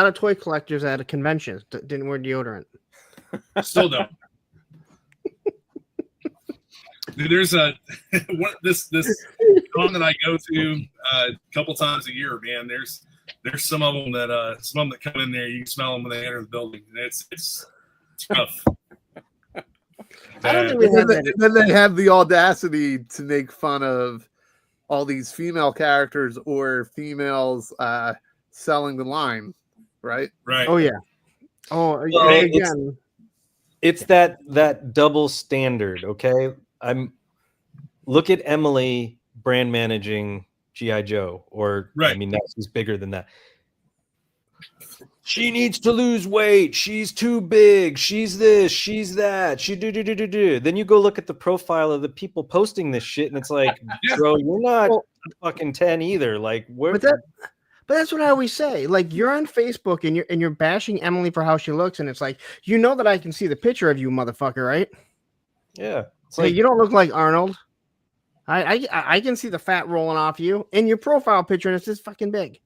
of toy collectors at conventions that didn't wear deodorant. Still don't. There's this con that I go to a couple times a year, man. There's some of them that come in there. You can smell them when they enter the building, and it's rough. I don't think we have that. Then they have the audacity to make fun of all these female characters or females selling the line, right? Right. Oh yeah. Oh, well, again. It's that double standard, okay? Look at Emily brand managing G.I. Joe, or I mean, she's bigger than that. She needs to lose weight. She's too big. She's this. She's that. She do. Then you go look at the profile of the people posting this shit, and it's like, bro, you're not fucking 10 either. Like, where? But that's what I always say. Like, you're on Facebook and you're bashing Emily for how she looks, and it's like, that I can see the picture of you, motherfucker, right? Yeah. It's like, you don't look like Arnold. I can see the fat rolling off you in your profile picture, and it's this fucking big.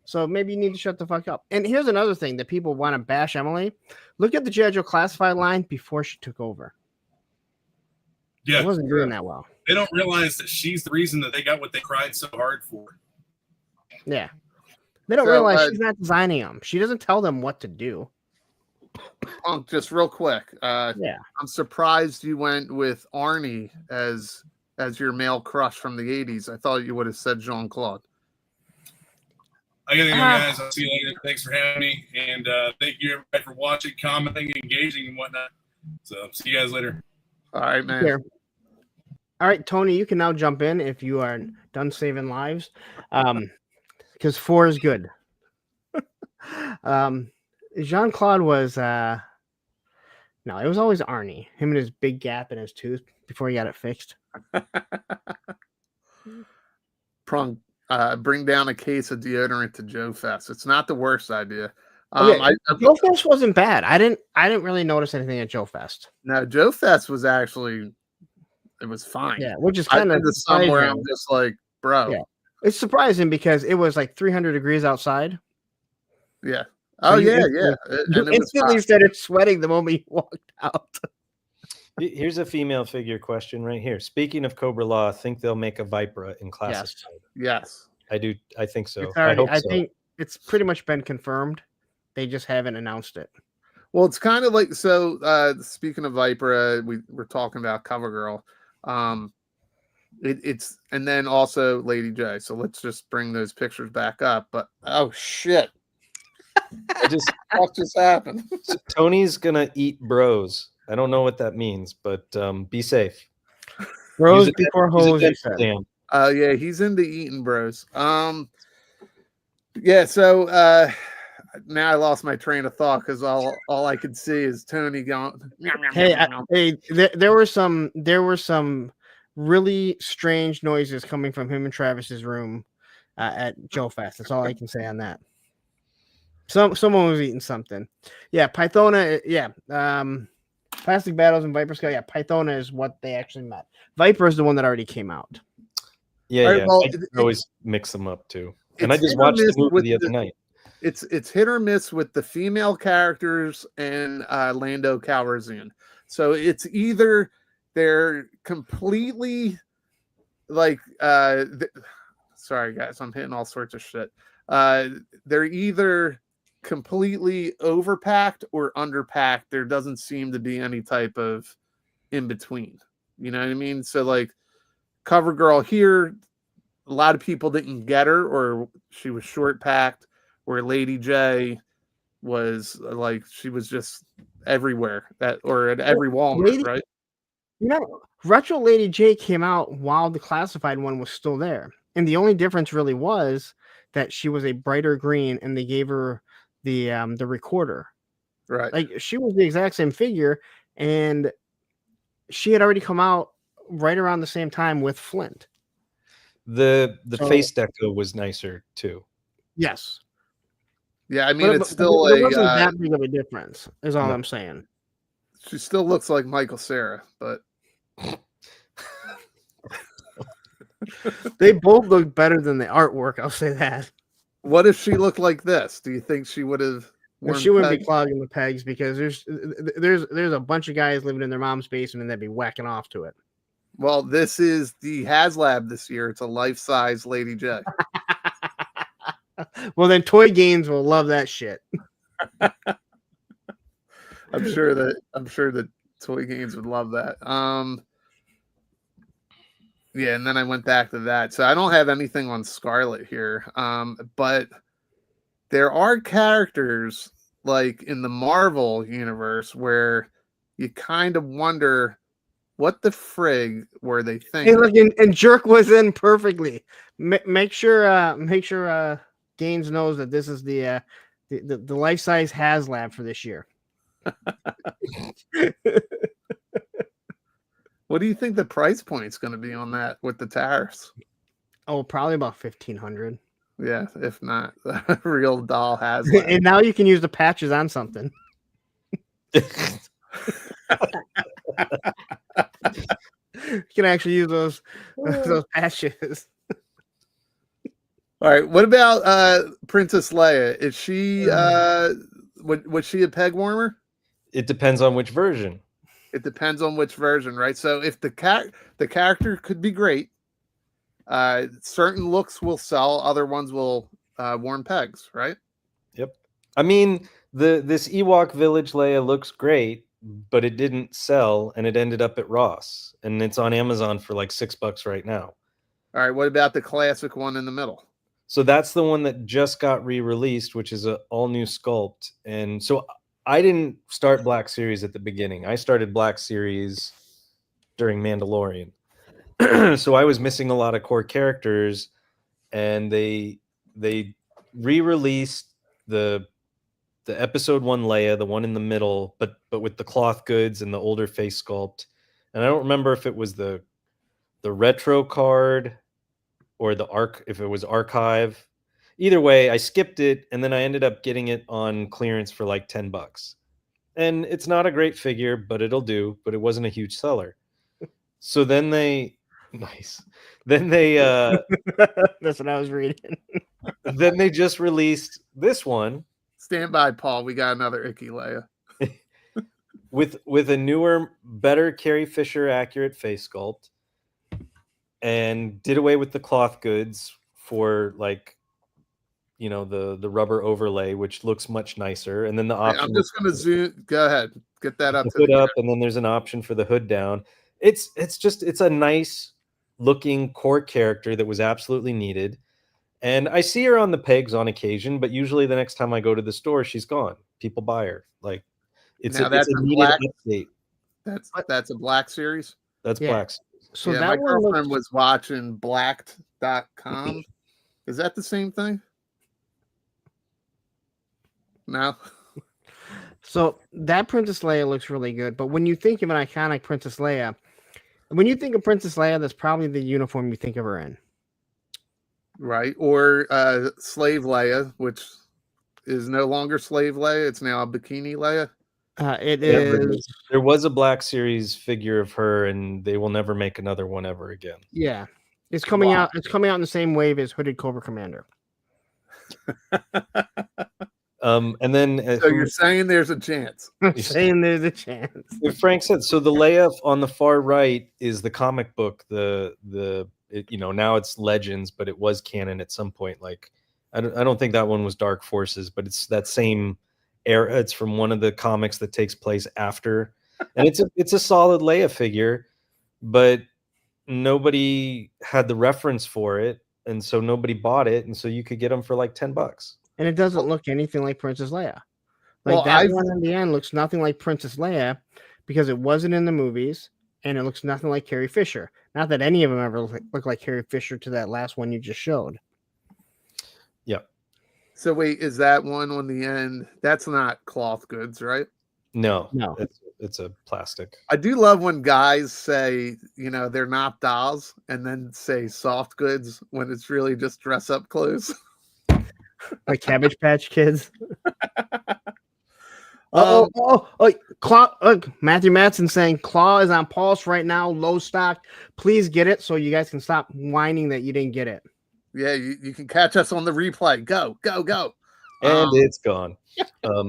So maybe you need to shut the fuck up. And here's another thing that people want to bash Emily. Look at the G.I. Joe Classified line before she took over. Yeah. It wasn't doing that well. They don't realize that she's the reason that they got what they cried so hard for. Yeah. They don't So, realize she's not designing them. She doesn't tell them what to do. Punk, just real quick. Yeah. I'm surprised you went with Arnie as your male crush from the 80s. I thought you would have said Jean-Claude. I gotta go, guys. I'll see you later. Thanks for having me, and thank you everybody for watching, commenting, engaging, and whatnot. So see you guys later. All right, man. Here. All right, Tony, you can now jump in if you are done saving lives, because 4 is good. Jean-Claude was no, it was always Arnie. Him and his big gap in his tooth before he got it fixed. Prong, bring down a case of deodorant to Joe Fest. It's not the worst idea. Joe Fest wasn't bad. I didn't really notice anything at Joe Fest. No, Joe Fest was actually, it was fine. Yeah, which is kind of somewhere I'm just like, bro. Yeah. It's surprising because it was like 300 degrees outside. Yeah. So Oh, you yeah. You instantly started sweating the moment you walked out. Here's a female figure question right here. Speaking of Cobra Law, I think they'll make a Vipra in classic. Yes. I do. I think so. I think it's pretty much been confirmed. They just haven't announced it. Well, it's kind of like, so speaking of Vipra, we're talking about CoverGirl. It's and then also Lady J. So let's just bring those pictures back up. But oh shit. What just happened? So Tony's gonna eat bros. I don't know what that means, but be safe. Bros before hoes. Yeah, he's into eating bros. Yeah, so now I lost my train of thought because all I could see is Tony going. Hey, there were some really strange noises coming from him and Travis's room at Joe Fest. That's all I can say on that. Someone was eating something. Yeah, Pythona. Yeah, Plastic Battles and Viper Sky. Yeah, Pythona is what they actually met. Viper is the one that already came out. Yeah, right, yeah. well, I always mix them up too. And I just watched the movie the other night. It's hit or miss with the female characters and Lando Calrissian. So it's either they're completely like sorry guys, I'm hitting all sorts of shit. They're either completely overpacked or underpacked. There doesn't seem to be any type of in between. You know what I mean? So like CoverGirl here, a lot of people didn't get her, or she was short packed, where Lady J was like she was just everywhere or at every Walmart, right? You know, Retro Lady J came out while the classified one was still there. And the only difference really was that she was a brighter green and they gave her the recorder. Right. Like she was the exact same figure and she had already come out right around the same time with Flint. The face deco was nicer too. Yes. Yeah, I mean it's still it wasn't that big of a difference, is all I'm saying. She still looks like Michael Cera, but they both look better than the artwork, I'll say that. What if she looked like this? Do you think she would have she wouldn't be clogging the pegs because there's a bunch of guys living in their mom's basement and they'd be whacking off to it. Well, this is the HasLab this year. It's a life-size Lady J. Well, then Toy Games will love that shit. I'm sure that Toy Games would love that. Yeah, and then I went back to that. So I don't have anything on Scarlet here. But there are characters like in the Marvel universe where you kind of wonder what the frig were they thinking. Hey, look, and Jerk was in perfectly. Make sure Gaines knows that this is the life-size HasLab for this year. What do you think the price point is going to be on that with the tariffs? Oh, probably about $1,500. Yeah, if not, the real doll HasLab. And now you can use the patches on something. You can actually use those patches. All right. What about Princess Leia? Is she was she a peg warmer? It depends on which version. It depends on which version, right? So if the character could be great, certain looks will sell, other ones will worn pegs, right? Yep. I mean, this Ewok Village Leia looks great, but it didn't sell, and it ended up at Ross, and it's on Amazon for like $6 right now. All right. What about the classic one in the middle? So that's the one that just got re-released, which is an all-new sculpt. And so I didn't start Black Series at the beginning. I started Black Series during Mandalorian. So I was missing a lot of core characters, and they re-released the episode 1 Leia, the one in the middle, but with the cloth goods and the older face sculpt. And I don't remember if it was the retro card or if it was archive. Either way, I skipped it, and then I ended up getting it on clearance for like $10. And it's not a great figure, but it'll do. But it wasn't a huge seller. So then that's what I was reading. Then they just released this one. Stand by, Paul. We got another ICKY Leia. with a newer, better Carrie Fisher accurate face sculpt, and did away with the cloth goods for like, the rubber overlay, which looks much nicer. And then the option. I'm just going to zoom. Go ahead, get that up. Hood up, and then there's an option for the hood down. It's a nice looking core character that was absolutely needed. And I see her on the pegs on occasion, but usually the next time I go to the store, she's gone. People buy her. Like it's a needed black update. That's a Black Series. That's Black. So yeah, my girlfriend was watching blacked.com. Is that the same thing? No. So that Princess Leia looks really good, but when you think of an iconic Princess Leia, that's probably the uniform you think of her in. Right. Or Slave Leia, which is no longer Slave Leia. It's now a Bikini Leia. It is. There was a Black Series figure of her, and they will never make another one ever again. Yeah. It's coming out. It's coming out in the same wave as Hooded Cobra Commander. And then so you're saying there's a chance. I'm saying there's a chance. Frank said so. The Leia on the far right is the comic book. Now it's Legends, but it was canon at some point. Like I don't think that one was Dark Forces, but it's that same era. It's from one of the comics that takes place after, and it's a solid Leia figure, but nobody had the reference for it, and so nobody bought it, and so you could get them for like $10. And it doesn't look anything like Princess Leia. Like that one in the end looks nothing like Princess Leia because it wasn't in the movies, and it looks nothing like Carrie Fisher. Not that any of them ever look like Carrie Fisher to that last one you just showed. Yeah. So wait, is that one on the end? That's not cloth goods, right? No. It's a plastic. I do love when guys say, they're not dolls, and then say soft goods when it's really just dress up clothes. Like Cabbage Patch Kids. Claw. Matthew Madsen saying Claw is on pulse right now, low stock. Please get it so you guys can stop whining that you didn't get it. Yeah, you can catch us on the replay. Go. And it's gone. I'm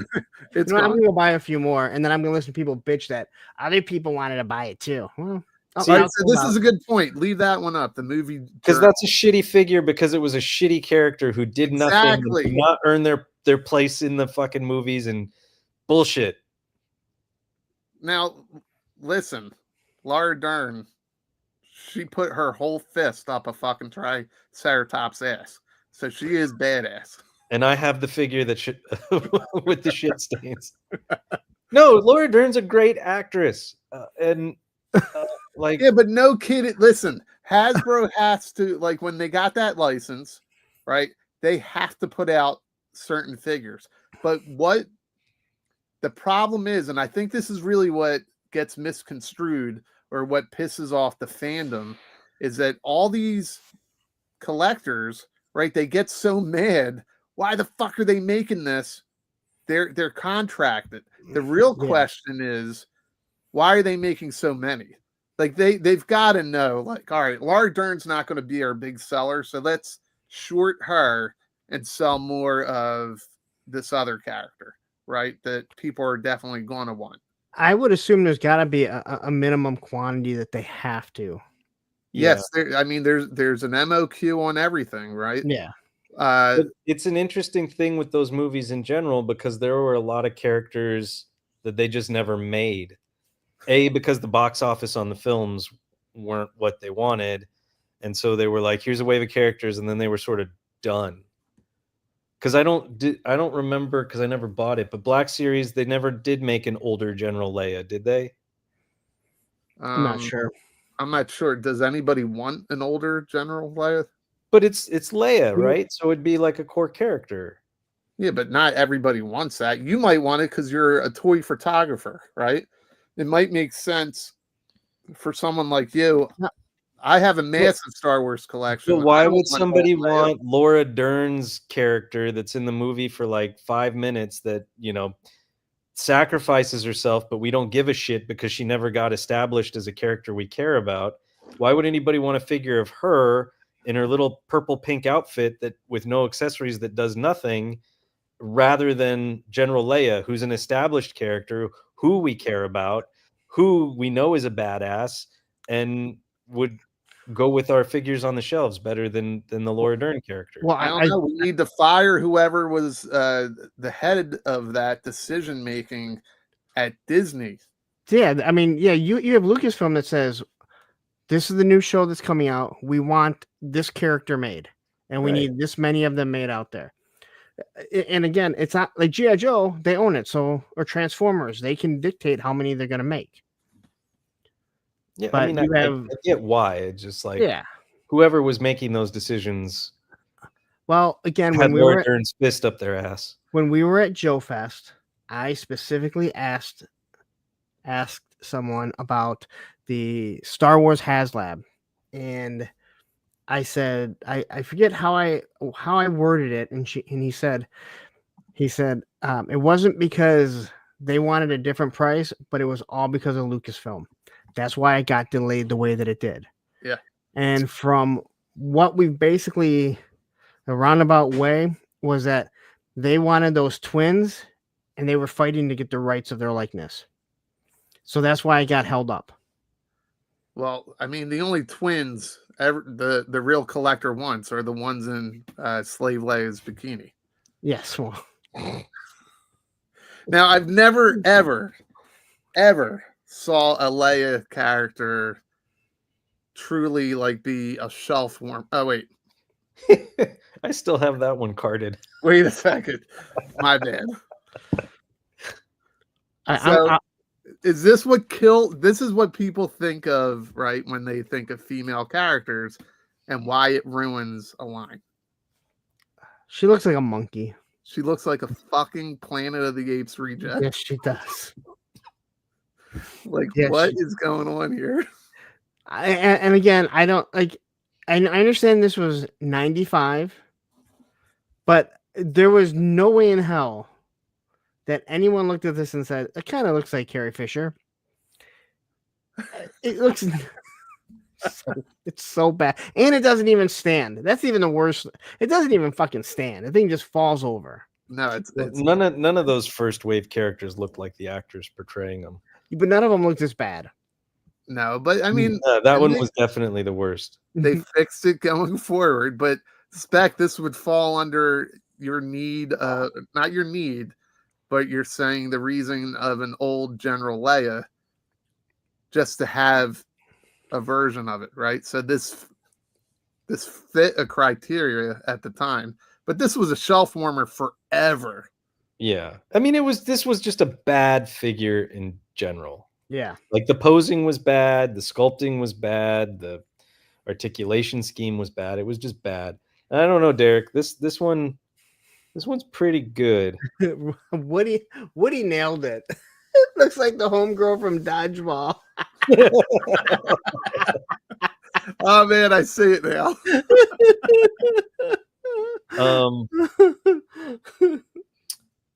gonna go buy a few more, and then I'm gonna listen to people bitch that other people wanted to buy it too. Well, so this is a good point. Leave that one up. The movie, because that's a shitty figure because it was a shitty character who did nothing, did not earn their place in the fucking movies and bullshit. Now, listen, Laura Dern, she put her whole fist up a fucking Triceratops ass, so she is badass. And I have the figure that should with the shit stains. No, Laura Dern's a great actress, yeah, but no kid. Listen, Hasbro has to, like, when they got that license, right? They have to put out certain figures. But what the problem is, and I think this is really what gets misconstrued or what pisses off the fandom, is that all these collectors, right? They get so mad. Why the fuck are they making this? They're contracted. The real question is, why are they making so many? Like they've got to know, like, all right, Laura Dern's not going to be our big seller, so let's short her and sell more of this other character, right? That people are definitely going to want. I would assume there's got to be a minimum quantity that they have to. Yes, there's an MOQ on everything, right? Yeah. But it's an interesting thing with those movies in general because there were a lot of characters that they just never made. Because the box office on the films weren't what they wanted, and so they were like, "Here's a wave of characters," and then they were sort of done. Because I don't remember because I never bought it, but Black Series they never did make an older General Leia, did they? I'm not sure. I'm not sure. Does anybody want an older General Leia? But it's Leia, right? So it'd be like a core character. Yeah, but not everybody wants that. You might want it because you're a toy photographer, right? It might make sense for someone like you. I have a massive Star Wars collection. But why would somebody want Laura Dern's character that's in the movie for like 5 minutes that, sacrifices herself, but we don't give a shit because she never got established as a character we care about? Why would anybody want a figure of her in her little purple pink outfit that with no accessories that does nothing rather than General Leia, who's an established character who we care about, who we know is a badass and would go with our figures on the shelves better than the Laura Dern character? Well, I don't know. We need to fire whoever was the head of that decision making at Disney. Yeah, I mean, you have Lucasfilm that says this is the new show that's coming out. We want this character made, and we need this many of them made out there. And again, it's not like G.I. Joe, they own it. So, or Transformers, they can dictate how many they're going to make. Yeah, but I mean, I get why. It's just like, whoever was making those decisions. Well, again, had Laura Dern's fist up their ass. When we were at Joe Fest, I specifically asked someone about the Star Wars HasLab, and I said, I forget how I worded it, and he said, it wasn't because they wanted a different price, but it was all because of Lucasfilm. That's why it got delayed the way that it did. Yeah. And from what we've basically, the roundabout way was that they wanted those twins and they were fighting to get the rights of their likeness. So that's why it got held up. Well, I mean, the only twins the real collector wants are the ones in Slave Leia's bikini. Yes. Well. Now, I've never, ever saw a Leia character truly like be a shelf warm. Oh, wait. I still have that one carded. Wait a second. My bad. Is this what this is what people think of, right, when they think of female characters and why it ruins a line? She looks like a monkey. She looks like a fucking Planet of the Apes reject. Yes, she does. What is going on here? And again, I don't like. I understand this was 95, but there was no way in hell that anyone looked at this and said, "It kind of looks like Carrie Fisher." It looks. It's so bad, and it doesn't even stand. That's even the worst. It doesn't even fucking stand. The thing just falls over. No, it's none of those first wave characters looked like the actors portraying them. But none of them looked this bad. No, but I mean, that one was definitely the worst. They fixed it going forward, but Spec, this would fall under your need, not your need, but you're saying the reason of an old General Leia just to have a version of it, right? So this fit a criteria at the time, but this was a shelf warmer forever. Yeah, I mean, this was just a bad figure in general. Yeah, like the posing was bad, the sculpting was bad, the articulation scheme was bad. It was just bad. And I don't know, Derek. This one's pretty good. Woody nailed it. It looks like the homegirl from Dodgeball. Oh man, I see it now.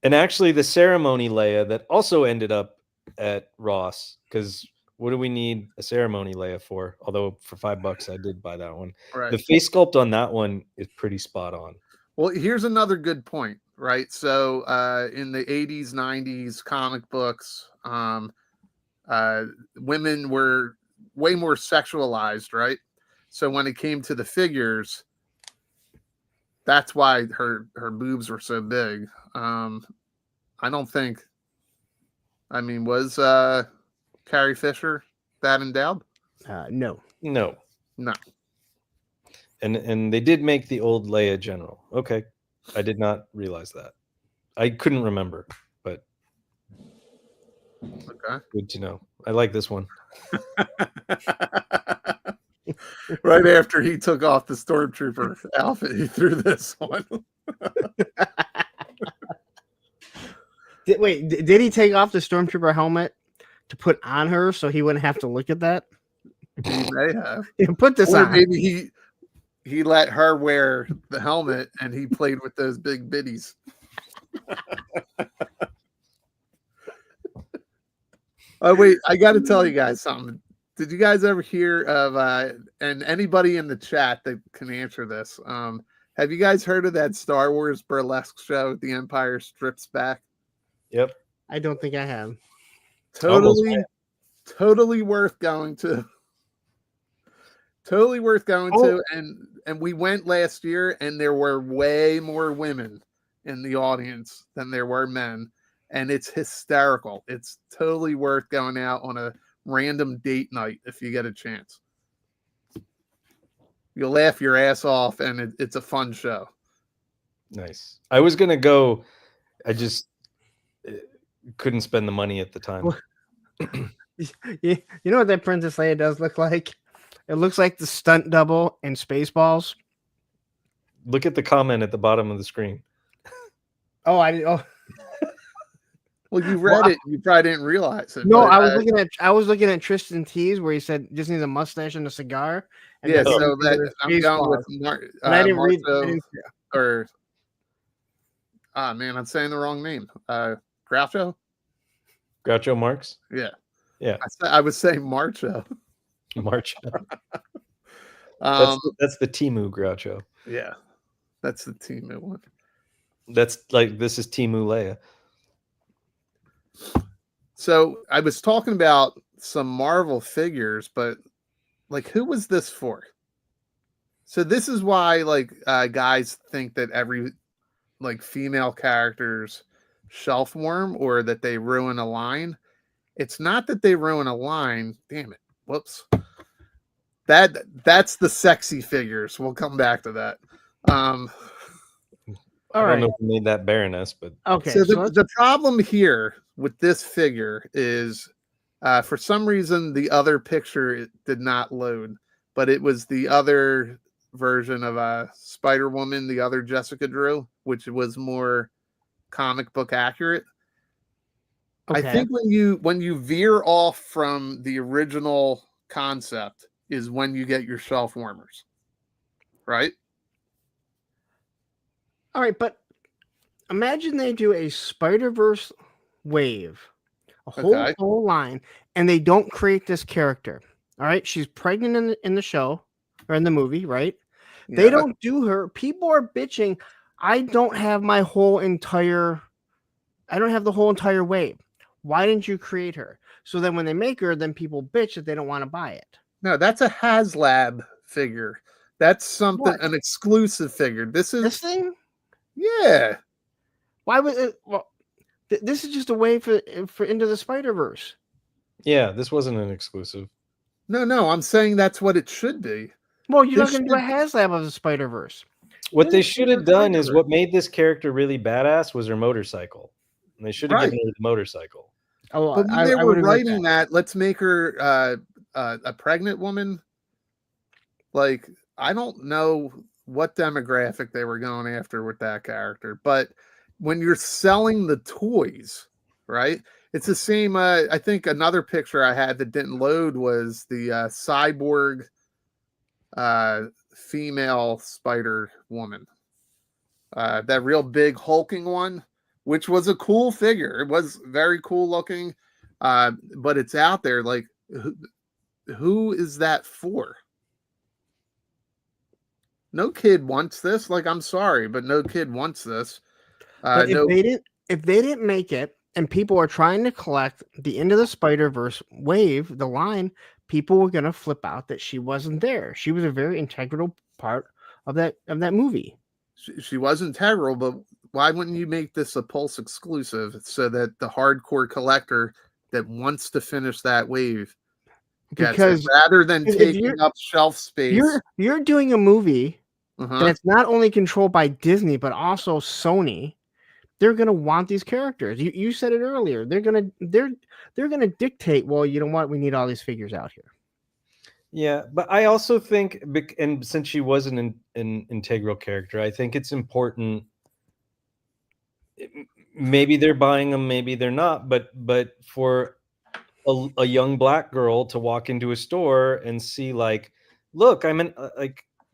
And actually the ceremony Leia that also ended up at Ross, because what do we need a ceremony Leia for? Although for $5 I did buy that one. Right. The face sculpt on that one is pretty spot on. Well, here's another good point, right? So in the 80s, 90s comic books, women were way more sexualized, right? So when it came to the figures, that's why her boobs were so big. I don't think. I mean, was Carrie Fisher that endowed? No. No. No. And they did make the old Leia general. Okay. I did not realize that. I couldn't remember, but Okay. good to know. I like this one. Right after he took off the stormtrooper outfit, he threw this one. Did he take off the stormtrooper helmet to put on her so he wouldn't have to look at that? He may have. Put this Or on. maybe he let her wear the helmet and he played with those big biddies. Oh wait, I got to tell you guys something. Did you guys ever hear of and anybody in the chat that can answer this? Have you guys heard of that Star Wars burlesque show, The Empire Strips Back? Yep. I don't think I have. Totally worth going to. Totally worth going to. And we went last year and there were way more women in the audience than there were men. And it's hysterical. It's totally worth going out on a random date night if you get a chance. You'll laugh your ass off and it's a fun show. Nice. I was going to go. I just couldn't spend the money at the time. You know what that Princess Leia does look like? It looks like the stunt double in Spaceballs. Look at the comment at the bottom of the screen. Oh, I did. Oh. Well, you read it. You probably didn't realize it. No, but, I was looking at Tristan T's where he said just needs a mustache and a cigar. And yeah, then so that I'm going with and I didn't read. Or man, I'm saying the wrong name. Groucho. Groucho Marx. Yeah, yeah. I was saying Marcho. Marcho. That's the Timu Groucho. Yeah, that's the Timu one. That's like this is Timu Leia. So I was talking about some Marvel figures, but like, who was this for? So this is why like guys think that every like female character's shelf warm or that they ruin a line. It's not that they ruin a line. Damn it. Whoops. That's the sexy figures. We'll come back to that. I don't know if we made that Baroness, but okay. So the problem here with this figure is for some reason the other picture did not load, but it was the other version of Spider-Woman, the other Jessica Drew, which was more comic book accurate. Okay. I think when you veer off from the original concept is when you get your shelf warmers, right? All right, but imagine they do a Spider-Verse wave, a whole line, and they don't create this character. All right, she's pregnant in the show or in the movie, right? Yeah. They don't do her. People are bitching. I don't have the whole entire wave. Why didn't you create her? So then when they make her, then people bitch that they don't want to buy it. No, that's a HasLab figure. That's something, an exclusive figure. This thing. Yeah. Why would it? Well, this is just a way for Into the Spider-Verse. Yeah, this wasn't an exclusive. No, I'm saying that's what it should be. Well, you're not going to do a HasLab of the Spider-Verse. What they should have done is what made this character really badass was her motorcycle. And they should have given her the motorcycle. Oh, but when they were writing that, let's make her a pregnant woman. Like, I don't know what demographic they were going after with that character, but when you're selling the toys, right? It's the same. I think another picture I had that didn't load was the cyborg female Spider Woman, that real big hulking one, which was a cool figure. It was very cool looking, but it's out there. Like, who is that for? No kid wants this. Like, I'm sorry, but no kid wants this. But if they didn't make it, and people are trying to collect the Into the Spider-Verse wave, the line, people were gonna flip out that she wasn't there. She was a very integral part of that movie. she was integral, but why wouldn't you make this a Pulse exclusive so that the hardcore collector that wants to finish that wave gets Because it, rather than if taking up shelf space? You're doing a movie Uh-huh. that's not only controlled by Disney but also Sony. They're gonna want these characters. You said it earlier. They're gonna dictate. Well, you know what? We need all these figures out here. Yeah, but I also think, and since she was an integral character, I think it's important. Maybe they're buying them, maybe they're not. But for a young black girl to walk into a store and see, like, look,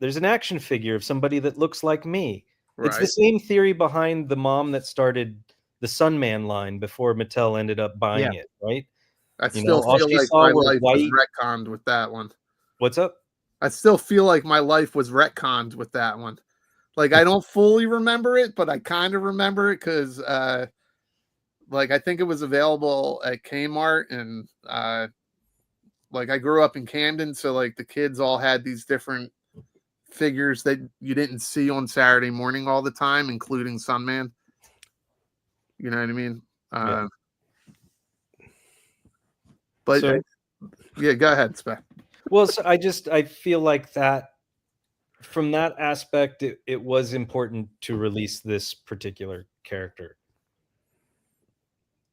there's an action figure of somebody that looks like me. Right. It's the same theory behind the mom that started the Sunman line before Mattel ended up buying it, right? I still feel like my life was retconned with that one. What's up? I still feel like my life was retconned with that one. Like, I don't fully remember it, but I kind of remember it because, like, I think it was available at Kmart, and like, I grew up in Camden, so like the kids all had these different figures that you didn't see on Saturday morning all the time, including Sunman. You know what I mean? Yeah. But yeah, go ahead, Spec. Well, so I feel like that from that aspect, it was important to release this particular character.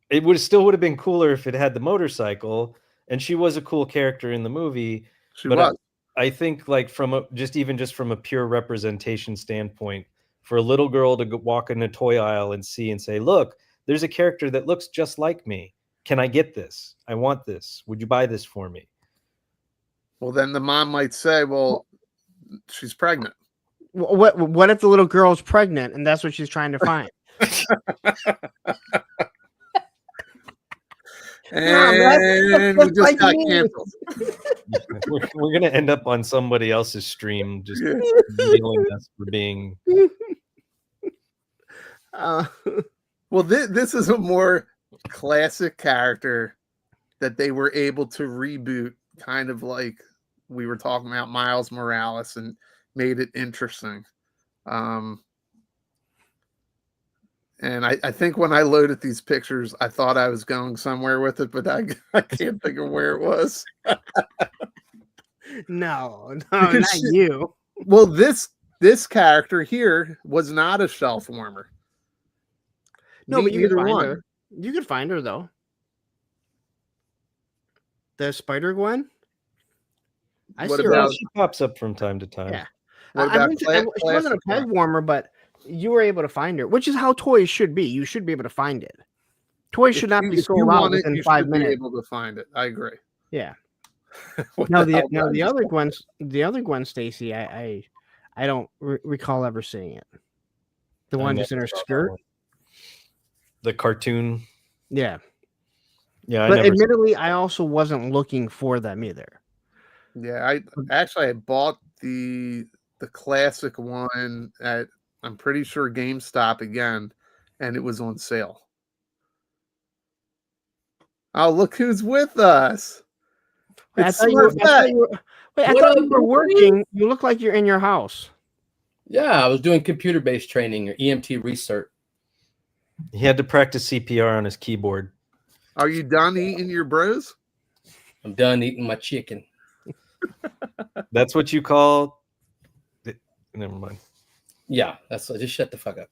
It still would have been cooler if it had the motorcycle, and she was a cool character in the movie. She was. I think, like, from a pure representation standpoint, for a little girl to walk in a toy aisle and see and say, look, there's a character that looks just like me. Can I get this? I want this. Would you buy this for me? Well, then the mom might say, well, she's pregnant. What if the little girl's pregnant and that's what she's trying to find? And we just got canceled. We're going to end up on somebody else's stream just dealing us for being... Well, this is a more classic character that they were able to reboot, kind of like we were talking about Miles Morales, and made it interesting. And I think when I loaded these pictures, I thought I was going somewhere with it, but I can't think of where it was. No, not you. Well, this character here was not a shelf warmer. No, but you could find her. You could find her, though. The Spider-Gwen? She pops up from time to time. Yeah. She wasn't a peg warmer, but you were able to find her, which is how toys should be. You should be able to find it. Toys should not be sold out within 5 minutes. Be able to find it. I agree. Yeah. the other Gwen Stacy, I don't recall ever seeing it. The one just in her skirt. The cartoon. Yeah. Yeah. But admittedly, I also wasn't looking for them either. Yeah, I bought the classic one at, I'm pretty sure, GameStop again, and it was on sale. Oh, look who's with us. I thought you were working. You look like you're in your house. Yeah, I was doing computer-based training or EMT research. He had to practice CPR on his keyboard. Are you done eating your bros? I'm done eating my chicken. That's what you call... Never mind. Yeah, just shut the fuck up.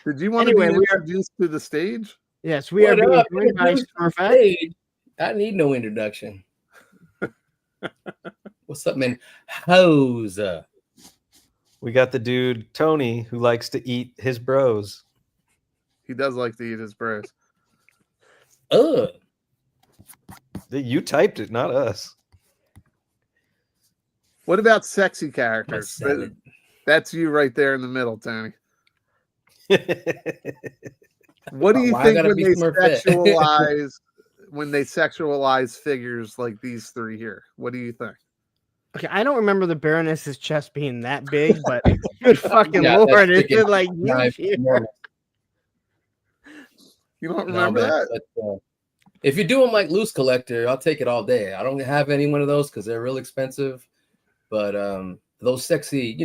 Did you want to be introduced to the stage? Yes, we are being joined by Smurfette. I need no introduction. What's up, man? Hose. We got the dude, Tony, who likes to eat his bros. He does like to eat his bros. You typed it, not us. What about sexy characters? That's you right there in the middle, Tony. What do you think when they sexualize figures like these three here? What do you think? Okay, I don't remember the Baroness's chest being that big, but good fucking Lord, is it like you don't remember that? But, if you're doing like loose collector, I'll take it all day. I don't have any one of those because they're real expensive. But those sexy,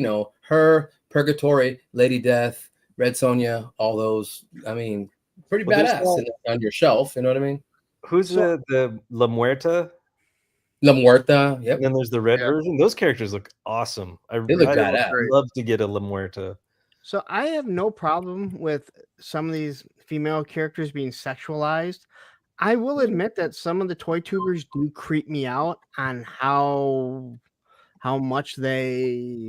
her, Purgatory, Lady Death, Red Sonja, all those. I mean, pretty badass on your shelf. You know what I mean? Who's the La Muerta? La Muerta. Yep. And then there's the red version. Those characters look awesome. They look badass. I'd love to get a La Muerta. So I have no problem with some of these female characters being sexualized. I will admit that some of the toy tubers do creep me out on how much they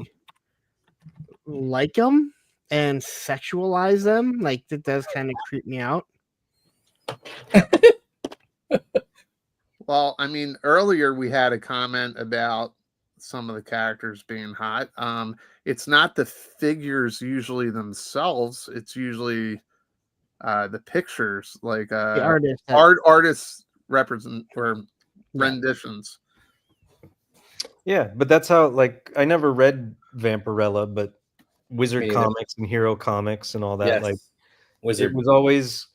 like them and sexualize them. Like, that does kind of creep me out. Well, I mean, earlier we had a comment about some of the characters being hot. It's not the figures usually themselves. It's usually the pictures, like The artist artists represent or renditions. Yeah, but that's how, like, I never read Vampirella, but Wizard Comics and Hero Comics and all that, like, Wizard, it was always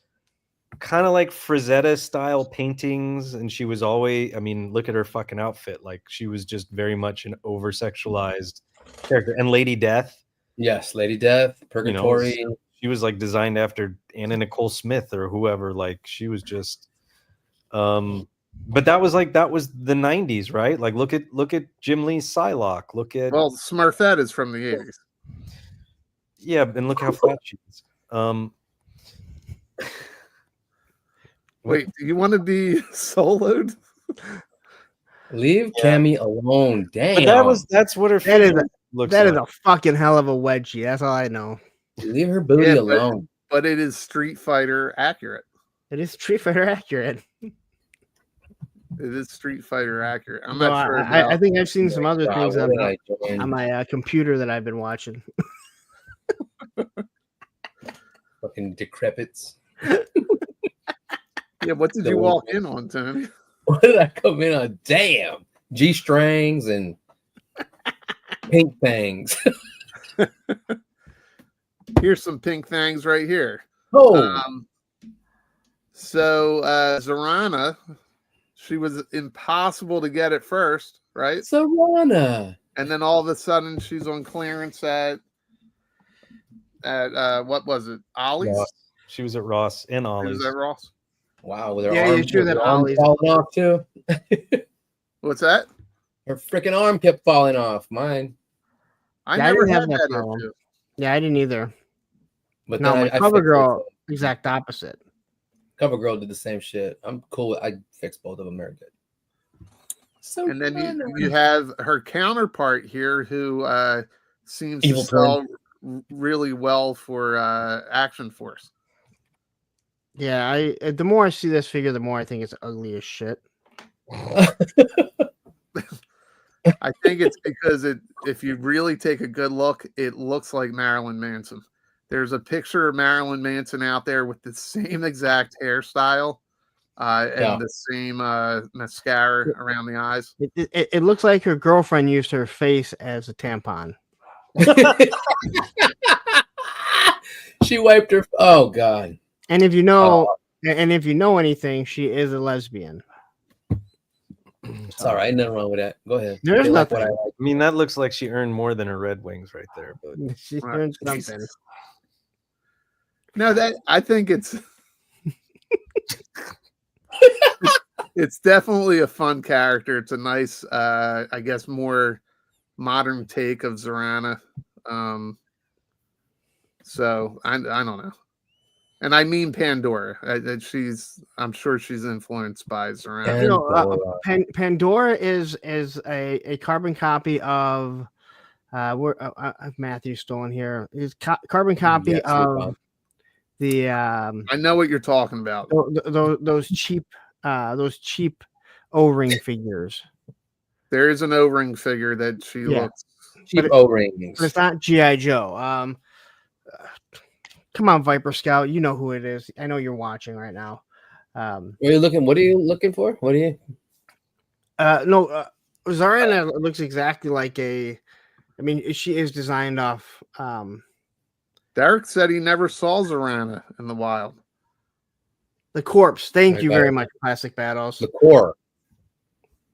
kind of like Frazetta style paintings, and she was always, I mean, look at her fucking outfit, like, she was just very much an over sexualized character. And Lady Death, yes, Lady Death, Purgatory, she was like designed after Anna Nicole Smith or whoever, like, she was just but that was the 90s, right? Like, look at Jim Lee's Psylocke, look at Smurfette is from the 80s. Yeah, and look how fat she is. Wait, do you want to be soloed? Leave Cammy alone. Damn. But that's what her looks that like. is a fucking hell of a wedgie. That's all I know. Leave her booty alone. But it is Street Fighter accurate. It is Street Fighter accurate. It is Street Fighter accurate. I'm No, not sure. I think I've seen some other things on on my computer that I've been watching. Fucking decrepits. Yeah, what did you walk in on, Tony? What did I come in on? Damn. G-strings and pink things. Here's some pink things right here. Oh. So Zorana, she was impossible to get at first, right? Zorana. And then all of a sudden she's on clearance at what was it? Ollie's? Ross. She was at Ross and Ollie's. She was at Ross. Wow, with her Yeah, arm, you're sure that Ollie's falling off too. What's that? Her freaking arm kept falling off. Mine. I Yeah, never didn't had have that problem. issue. Yeah, I didn't either. But No, then my I cover fixed girl, both. exact opposite. Cover girl did the same shit. I'm cool. I fixed both of them. Very good. So And then you have her counterpart here who seems Evil to sell really well for Action Force. Yeah, the more I see this figure, the more I think it's ugly as shit. I think it's because if you really take a good look, it looks like Marilyn Manson. There's a picture of Marilyn Manson out there with the same exact hairstyle and the same mascara around the eyes. It looks like her girlfriend used her face as a tampon. She wiped her. Oh God. And if you know, anything, she is a lesbian. It's all right. Nothing wrong with that. Go ahead. There's nothing. I mean, that looks like she earned more than her Red Wings right there. But She earned something. No, I think it's it's definitely a fun character. It's a nice, I guess, more modern take of Zorana. So I don't know. And I mean Pandora. I'm sure she's influenced by Zorana. You know, Pandora is a carbon copy of Matthew's stolen here. Is carbon copy of the I know what you're talking about. Those cheap O-ring figures. There is an O-ring figure that she looks cheap O-rings. But it's not GI Joe. Come on, Viper Scout. You know who it is. I know you're watching right now. What are you looking for? What are you? No, Zorana looks exactly like I mean, she is designed off. Derek said he never saw Zorana in the wild. The corpse. Thank you very much, Classic Battles. The core.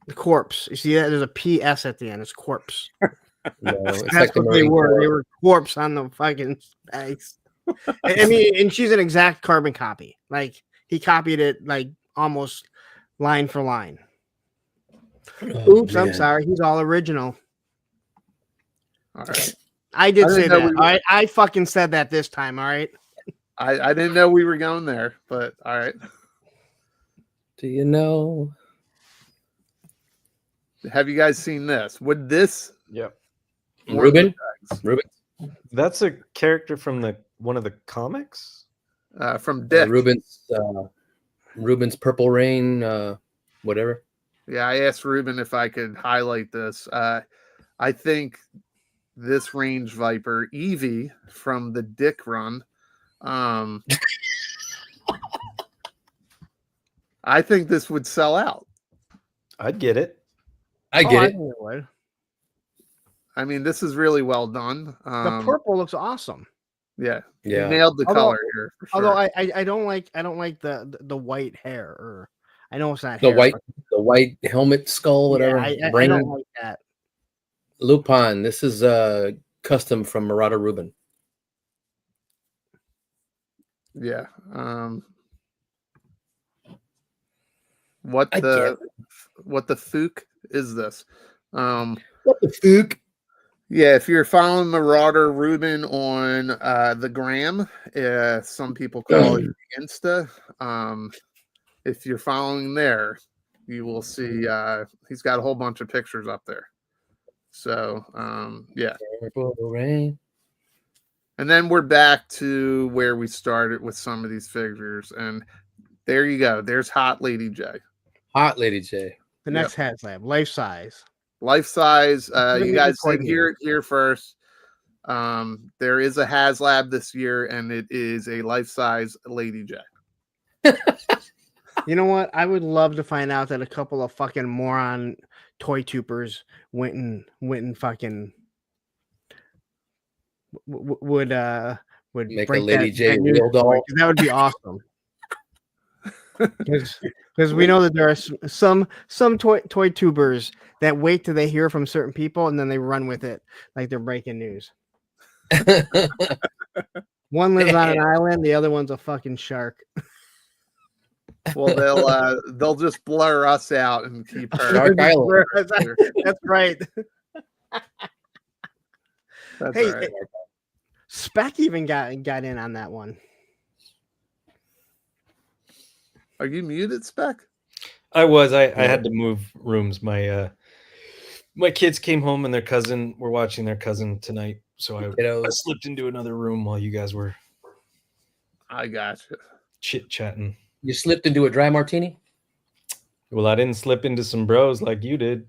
The corpse. You see that? There's a PS at the end. It's corpse. No, it's That's like the what they Marine were. Corps. They were corpse on the fucking bags. I mean, and she's an exact carbon copy. Like he copied it like almost line for line. Oh, Oops, I'm man. sorry. He's all original. All right. I did I didn't say know that. we were- All right, I fucking said that this time. All right. I didn't know we were going there, but all right. Do you know? Have you guys seen this? Would this Yep. Ruben? That's a character from one of the comics. from Dick? Ruben's Purple Rain, whatever. Yeah, I asked Ruben if I could highlight this. I think this range viper, Evie from the Dick run. I think this would sell out. I'd get it. I get it. think it would. I mean, this is really well done. The purple looks awesome. Yeah, Yeah. you nailed the Although- color here. For sure. Although I don't like the white hair, or I know it's not The hair, the white helmet skull, but- whatever. Yeah, I Brain. don't like that. Lupin. This is custom from Marauder Ruben. Yeah. What I the fook is this? What the fuck? Yeah, if you're following Marauder Ruben on the gram, some people call it Insta. If you're following there, you will see he's got a whole bunch of pictures up there. So yeah. Purple Rain. And then we're back to where we started with some of these figures. And there you go. There's Hot Lady J. Hot Lady J. The next HasLab, life size. Life size. Let You me guys record did hear it here first. There is a HasLab this year, and it is a life size Lady J. You know what? I would love to find out that a couple of fucking moron toy tubers went and fucking would Make a break Lady that- J that news real doll. story, 'cause that would be awesome. Because we know that there are some toy tubers that wait till they hear from certain people and then they run with it like they're breaking news. One lives on an island, the other one's a fucking shark. Well, they'll just blur us out and keep her. Shark Island. That's right. That's Hey, all right. Spec even got in on that one. Are you muted, Spec? I was. I had to move rooms. My kids came home and we're watching their cousin tonight. So I slipped into another room while you guys were I got you. chit-chatting. You slipped into a dry martini? Well, I didn't slip into some bros like you did.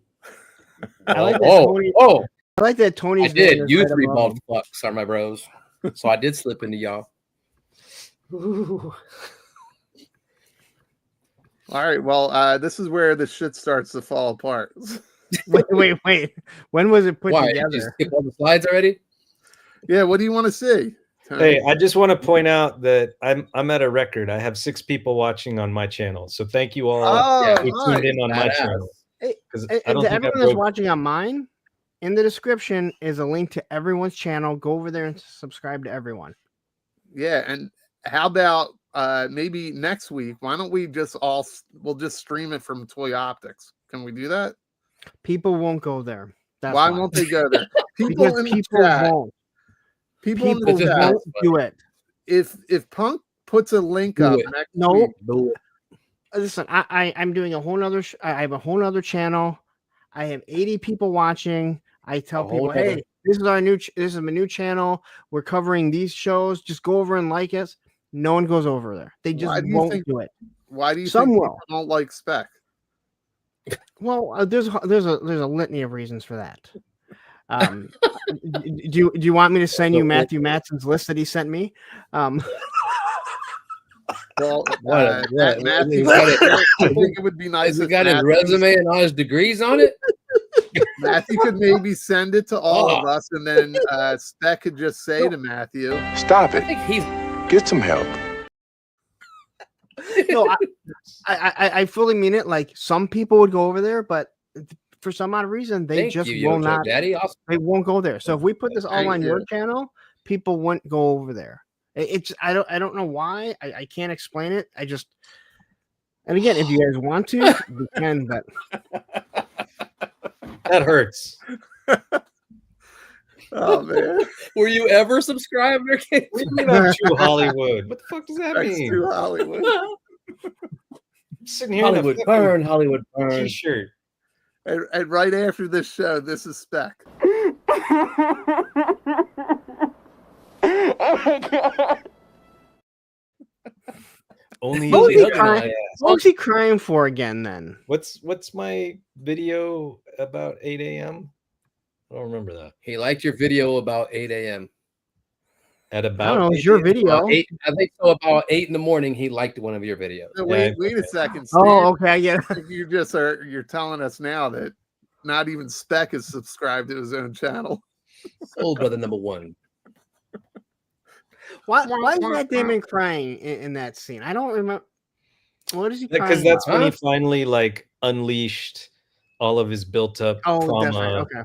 I like that Tony. Oh, I like that I Tony's. did. name is You right three above bald him. fucks are my bros. So I did slip into y'all. Ooh. All right. Well, this is where the shit starts to fall apart. Wait. When was it put Why? Did you together? skip all the slides already? Yeah. What do you want to see? Hey, I just want to point out that I'm at a record. I have 6 people watching on my channel. So thank you all Oh, who tuned in on my Badass. channel. Hey, Because And I don't to think I everyone that's broke. watching on mine, in the description is a link to everyone's channel. Go over there and subscribe to everyone. Yeah. And how about maybe next week? Why don't we we'll just stream it from ToyOptics? Can we do that? People won't go there. That's Why won't they go there? People Because in the people chat. won't. People in People the chat. won't do it. If Punk puts a link Do up it. next No. week, Listen, I'm doing a whole nother. I have a whole nother channel. I have 80 people watching. I tell A whole people, nother- hey, this is our new. This is my new channel. We're covering these shows. Just go over and like us. No one goes over there. They just Why do you won't think- do it. why do you Some think will. people don't like Spec? Well, there's a litany of reasons for that. Do you want me to send you Matthew Matson's list that he sent me? Well, What? Matthew, What? I think it would be nice Has he if got his Matthew- resume and all his degrees on it? Matthew could maybe send it to all of Oh. us, and then Spec could just say to Matthew, Stop I it. think he's. Get some help. No, I fully mean it. Like some people would go over there, but for some odd reason, they Thank just you, will Yojo not. Daddy. Awesome. They won't go there. So if we put this all Thank on your you. channel, people wouldn't go over there. It's I don't know why. I can't explain it. I just, and again, if you guys want to, you can. But That hurts. Oh man, Were you ever subscribed? What do you mean I'm too Hollywood? What the fuck does that that's mean? too Hollywood. I'm sitting here Hollywood in a fucking burn, Hollywood burn. t-shirt. And right after this show, this is Spec. Only What was the he other crying? way. What was he crying for again? Then What's my video about 8 a.m.? I don't remember that. He liked your video about 8 a.m. At I about don't know. It's 8 your a.m.? video. About 8, I think so. About 8 in the morning, he liked one of your videos. No, Yeah, wait a second. Oh, okay. I get it. You just are. You're telling us now that not even Spec is subscribed to his own channel. Soul Brother number 1. Why is Matt Damon crying in that scene? I don't remember. What is he crying Because that's about? when he finally like unleashed all of his built-up Oh, trauma. that's right. Okay.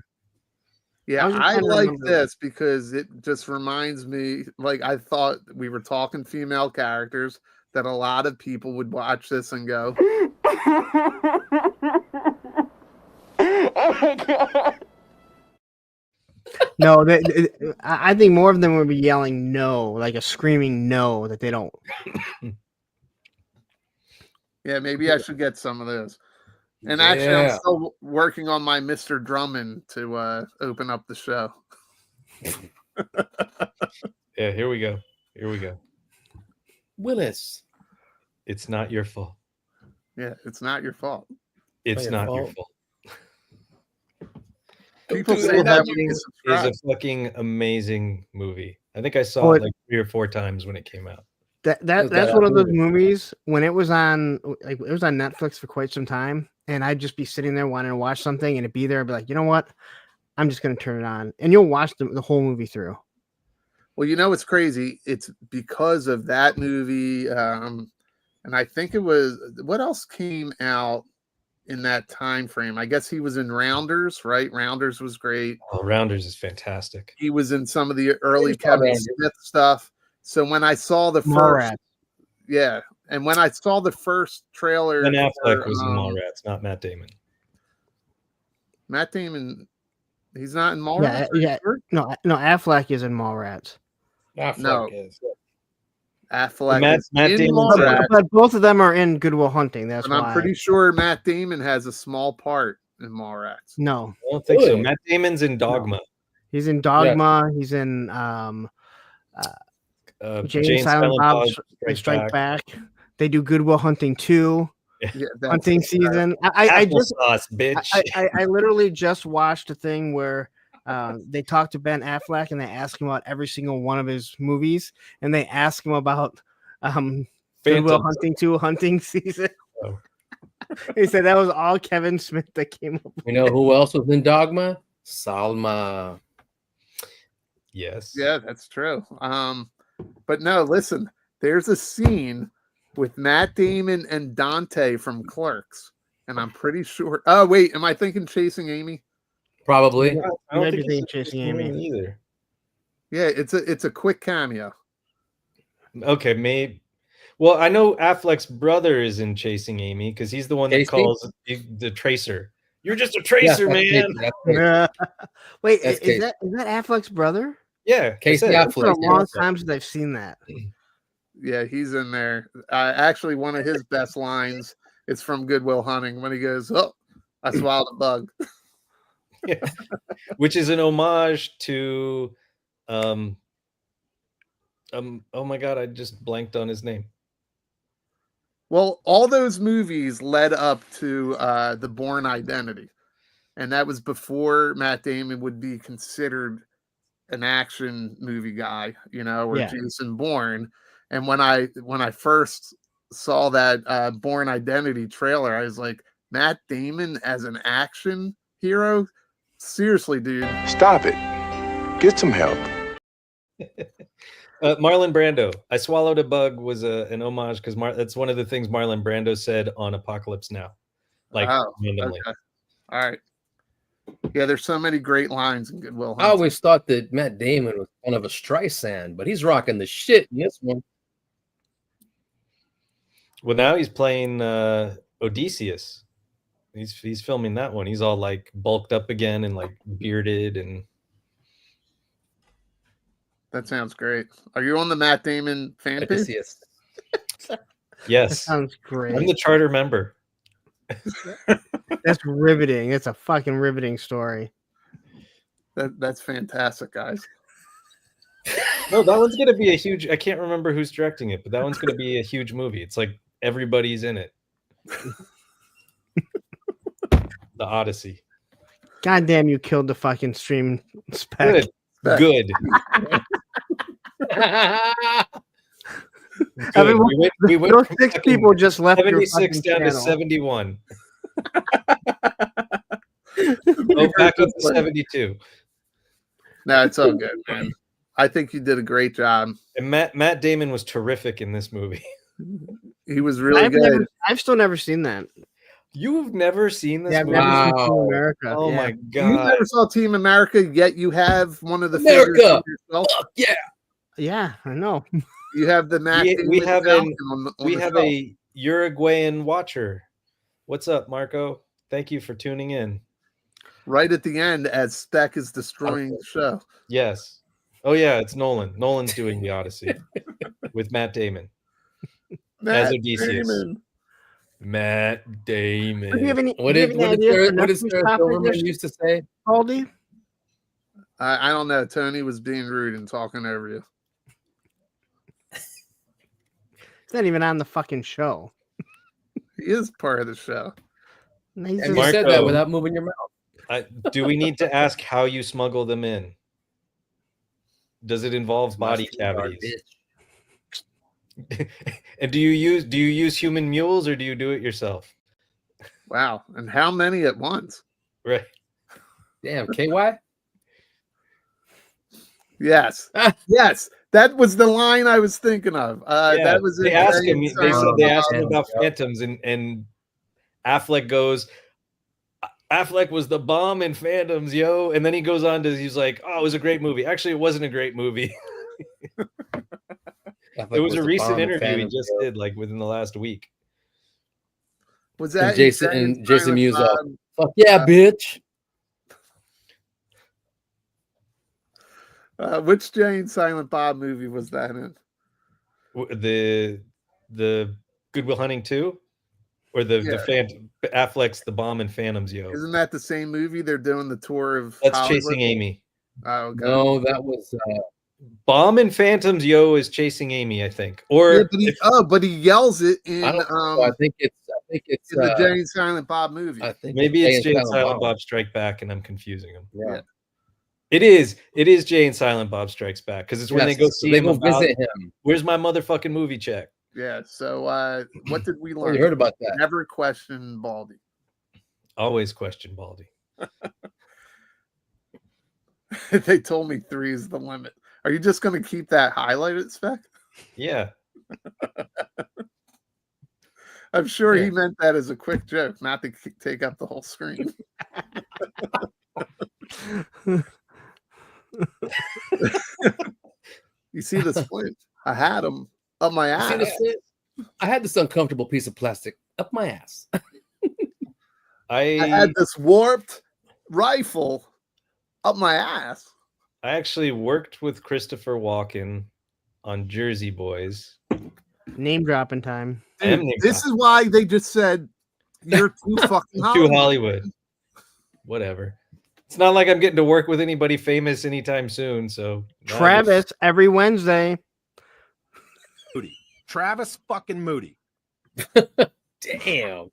Yeah, was just I trying to like remember. this because it just reminds me. Like I thought we were talking female characters that a lot of people would watch this and go, No, I think more of them would be yelling no, like a screaming no that they don't. "Yeah, maybe I should get some of those." And actually, I'm Yeah. still working on my Mr. Drummond to open up the show. Yeah, here we go. Here we go. Willis. It's not your fault. Yeah, it's not your fault. It's your not your fault. fault. People Dude, say Good that Hunting when you Is subscribe. a fucking amazing movie. I think I saw Oh, it like 3 or 4 times when it came out. That's that one of those movie? movies when it was on, like it was on Netflix for quite some time, and I'd just be sitting there wanting to watch something, and it'd be there, and be like, you know what, I'm just gonna turn it on, and you'll watch the whole movie through. Well, you know what's crazy? It's because of that movie, and I think it was what else came out in that time frame. I guess he was in Rounders, right? Rounders was great. Oh, Rounders is fantastic. He was in some of the early saw Kevin Rounders. Smith stuff. So when I saw the first, Mallrats. yeah, and when I saw the first trailer, Ben Affleck for, was in Mallrats, not Matt Damon. Matt Damon, he's not in Mallrats. Yeah, Sure? no, Affleck is in Mallrats, No. Is. Affleck Matt is in Damon's in- Mallrats, but both of them are in Good Will Hunting. That's and why. I'm pretty sure Matt Damon has a small part in Mallrats. No, I don't think so. Really? Matt Damon's in Dogma. he's in Dogma. He's in Jane Silent Bob Strike Back. They do Good Will Hunting 2. Yeah, that's Hunting season. I just Applesauce, bitch. I literally just watched a thing where they talked to Ben Affleck and they asked him about every single one of his movies, and they asked him about Good Will Phantoms. Hunting 2 hunting season. Oh. He said that was all Kevin Smith that came up with. You know who else was in Dogma? Salma. Yes. Yeah, that's true. But no, listen, there's a scene with Matt Damon and Dante from Clerks, and I'm pretty sure. Oh wait, am I thinking Chasing Amy? Probably. I You don't might think be it's thinking Chasing Amy. either. Yeah, it's a quick cameo. Okay, maybe. Well, I know Affleck's brother is in Chasing Amy because he's the one that Casey? calls the tracer. You're just a tracer, man. Wait, That's is that Affleck's brother? Yeah, Casey I said it. It's been a Affleck. long time since I've seen that. Yeah, he's in there. Actually, one of his best lines is from Good Will Hunting when he goes, "Oh, I swallowed a bug." Yeah. Which is an homage to oh my god, I just blanked on his name. Well, all those movies led up to the Bourne Identity, and that was before Matt Damon would be considered an action movie guy, you know, or Yeah. Jason Bourne. And when I first saw that Bourne Identity trailer, I was like, Matt Damon as an action hero? Seriously, dude. Stop it. Get some help. Marlon Brando. I swallowed a bug was an homage because that's one of the things Marlon Brando said on Apocalypse Now, like Oh, randomly. Okay. All right. Yeah, there's so many great lines in Goodwill I Hunting. always thought that Matt Damon was kind of a Streisand, but he's rocking the shit in this one. Well, now he's playing Odysseus. He's filming that one. He's all like bulked up again and like bearded and. That sounds great. Are you on the Matt Damon fan page? Odysseus. Yes, That sounds great. I'm the charter member. That's riveting. It's a fucking riveting story. That's fantastic, guys. No, that one's gonna be a huge. I can't remember who's directing it, but that one's gonna be a huge movie. It's like everybody's in it. The Odyssey. God damn, you killed the fucking stream spec. Good. Good. I mean, we went those from 6 fucking people just left your 76 fucking down to channel. 71. Go back up to 72. No, it's all good, man. I think you did a great job. And Matt Damon was terrific in this movie. He was really good. I've still never seen that. You've never seen this Yeah, I've movie? never seen Team Wow. America. Oh Yeah. my You god. never saw Team America, yet you have one of the America! figures of yourself. Fuck yeah. Yeah, I know. You have the Matt Damon We have Falcon on the have shelf. a Uruguayan watcher. What's up, Marco? Thank you for tuning in. right at the end as Speck is destroying the show. Yes. Oh yeah, it's Nolan. Nolan's doing the Odyssey with Matt Damon. As Odysseus. Damon. Matt Damon. Do you have any, What do you did have any idea for Sarah Netflix topic Silverman this, used to say? Aldi? I don't know. Tony was being rude and talking over you. It's not even on the fucking show. He is part of the show. He's And just- you said Marco. that without moving your mouth. Do we need to ask how you smuggle them in? Does it involve body cavities? And do you use human mules or do you do it yourself? Wow. And how many at once? Right. Damn, KY? Yes. Yes. That was the line I was thinking of. Yeah, That was they in asked him. Giant They Silent asked him Bob. about Phantoms, and Affleck goes, "Affleck was the bomb in Phantoms, yo." And then he goes on to, he's like, "Oh, it was a great movie." Actually, it wasn't a great movie. It was a recent interview he just did, like within the last week. Was that And Jason in and Jason Silent Mewes Bob? Fuck yeah, bitch. Which Jay and Silent Bob movie was that in? The Good Will Hunting 2, or Affleck's The Bomb in Phantoms, yo. Isn't that the same movie? They're doing the tour of That's Hollywood? Chasing Amy. Oh, okay. No, that was Bomb in Phantoms, yo, is Chasing Amy, I think. Or Yeah, but he yells it in I don't know. I think it's in the Jay and Silent Bob movie. I think maybe it's Jay and Silent Silent Bob. Bob Strike Back, and I'm confusing them. Yeah. It is Jay and Silent Bob Strikes Back, because it's when they go Yes, see they him go about, visit him. where's my motherfucking movie check? Yeah. So what did we Oh, learn? you heard about that? Never question Baldy. Always question Baldy. They told me 3 is the limit. Are you just going to keep that highlighted, Spec? Yeah. I'm sure Yeah. he meant that as a quick joke, not to take up the whole screen. You see the splint? I had him up my You see ass. this shit? I had this uncomfortable piece of plastic up my ass. I had this warped rifle up my ass. I actually worked with Christopher Walken on Jersey Boys. Name dropping time. I am Dude, name this is why they just said you're too fucking to Hollywood. Hollywood. Whatever. It's not like I'm getting to work with anybody famous anytime soon. So Travis every Wednesday. Moody. Travis fucking Moody. Damn.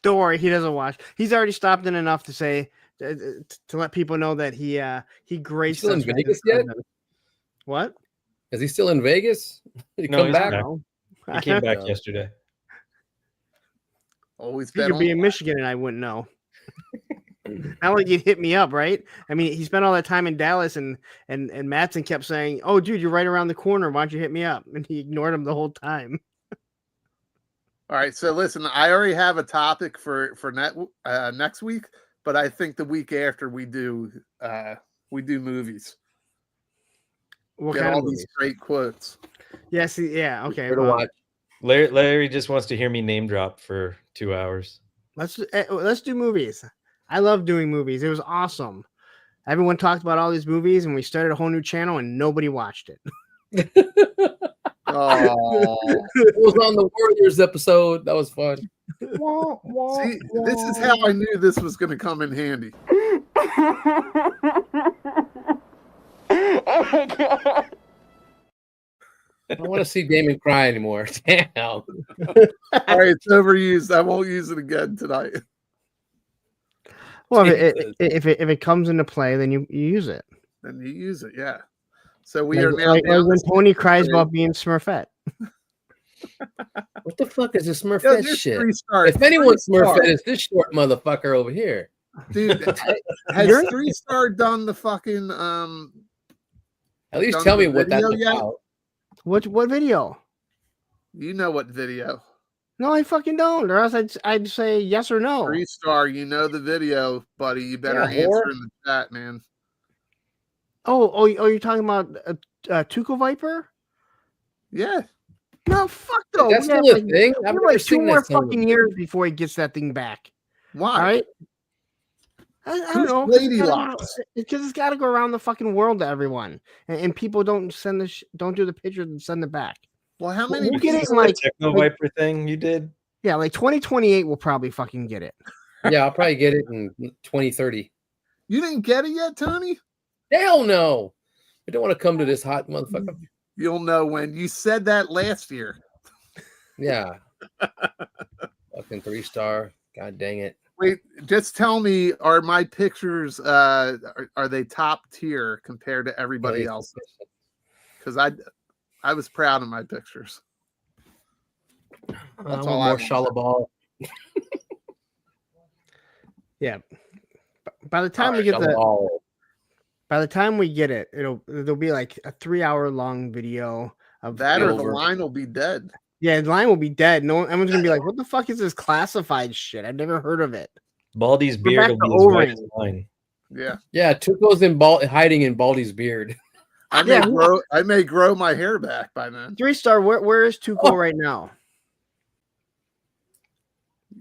Don't worry, he doesn't watch. He's already stopped in enough to say to let people know that he graced still in us with Vegas his yet? presence. What? Is he still in Vegas? Did he No, come he's back? back. No. he came back No. yesterday. Always He bet could on be in Michigan and I wouldn't know. Not like he'd hit me up, right? I mean, he spent all that time in Dallas, and Mattson kept saying, "Oh, dude, you're right around the corner. Why don't you hit me up?" And he ignored him the whole time. All right, so listen, I already have a topic for next week, but I think the week after we do movies. What Get kind all of these movies? great quotes. Yes, yeah, okay. Sure to watch. Larry just wants to hear me name drop for 2 hours. Let's do movies. I love doing movies. It was awesome. Everyone talked about all these movies, and we started a whole new channel, and nobody watched it. Oh, It was on the Warriors episode. That was fun. see, this is how I knew this was going to come in handy. I don't want to see Damon cry anymore. Damn. All right, it's overused. I won't use it again tonight. Well, if it comes into play, then you use it. Then you use it, yeah. So we Like, are now like down when to Tony cries 63. about being Smurfette. What the fuck is this Yo, Smurfette there's shit? 3 stars. If anyone's 3 stars. Smurfette, it's this short motherfucker over here. Dude, has You're- 3 Star done the fucking At least done tell me the what that's video yet? about. What video? You know what video? No, I fucking don't. Or else I'd say yes or no. 3 Star, you know the video, buddy. You better Yeah, answer whore. in the chat, man. Oh, you're talking about Tuco Viper? Yeah. No, fuck though. That's We have still a like, thing. we I've have never like 2 seen more that song. fucking years before he gets that thing back. Why? All right. I don't Who's know. Lady Locks? Because it's got to go around the fucking world to everyone, and people don't send don't do the pictures and send it back. Well, how many We'll get it people? like Techno Viper thing you did? yeah, like 2028 we'll probably fucking get it. Yeah, I'll probably get it in 2030. You didn't get it yet, Tony? Hell no. I don't want to come to this hot motherfucker. You'll know when. You said that last year. Yeah. Fucking 3 star. God dang it. Wait, just tell me, are my pictures are they top tier compared to everybody else? Because I was proud of my pictures. That's all I more want. Shalabal. Yeah. By the time we get it, there'll be like a 3-hour long video of That or the over. line will be dead. Yeah, the line will be dead. Everyone's gonna be like, "What the fuck is this classified shit? I've never heard of it." Baldy's We're beard back will to be as white as O-ring. mine. Yeah. Yeah, Tuco's hiding in Baldy's beard. I may grow my hair back by then. 3 Star, where is Tuco right now?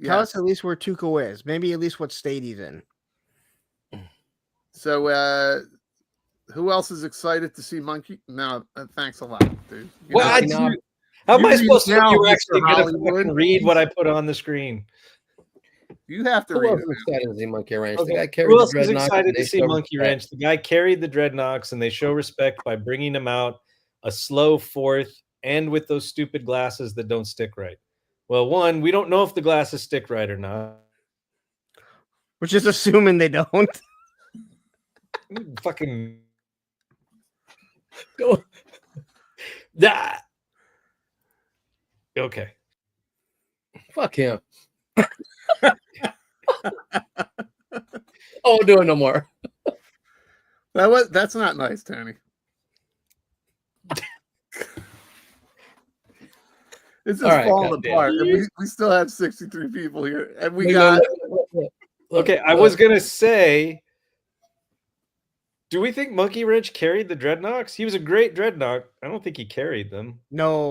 Tell Yes. us at least where Tuco is. Maybe at least what state he's in. So who else is excited to see Monkey? No, thanks a lot, dude. You What? know, Monkey Knob. How am I You supposed to read know now, you were Mr. actually going to Hollywood. fucking read what I put on the screen? you have to Who read else it. is excited to see Monkey Ranch? Okay. The guy carried Who the else is dreadnought excited and to they see showed Monkey respect. Ranch? The guy carried the dreadnoughts, and they show respect by bringing him out a slow fourth and with those stupid glasses that don't stick right. Well, one, we don't know if the glasses stick right or not. We're just assuming they don't. Fucking Go. ah. Okay. Fuck him. Oh, do it no more. That's not nice, Tony. It's just All right, falling goddamn. apart. And we still have 63 people here. And we Look, got look, Okay, I was gonna say, do we think Monkey Wrench carried the dreadnoughts? He was a great dreadnought. I don't think he carried them. No.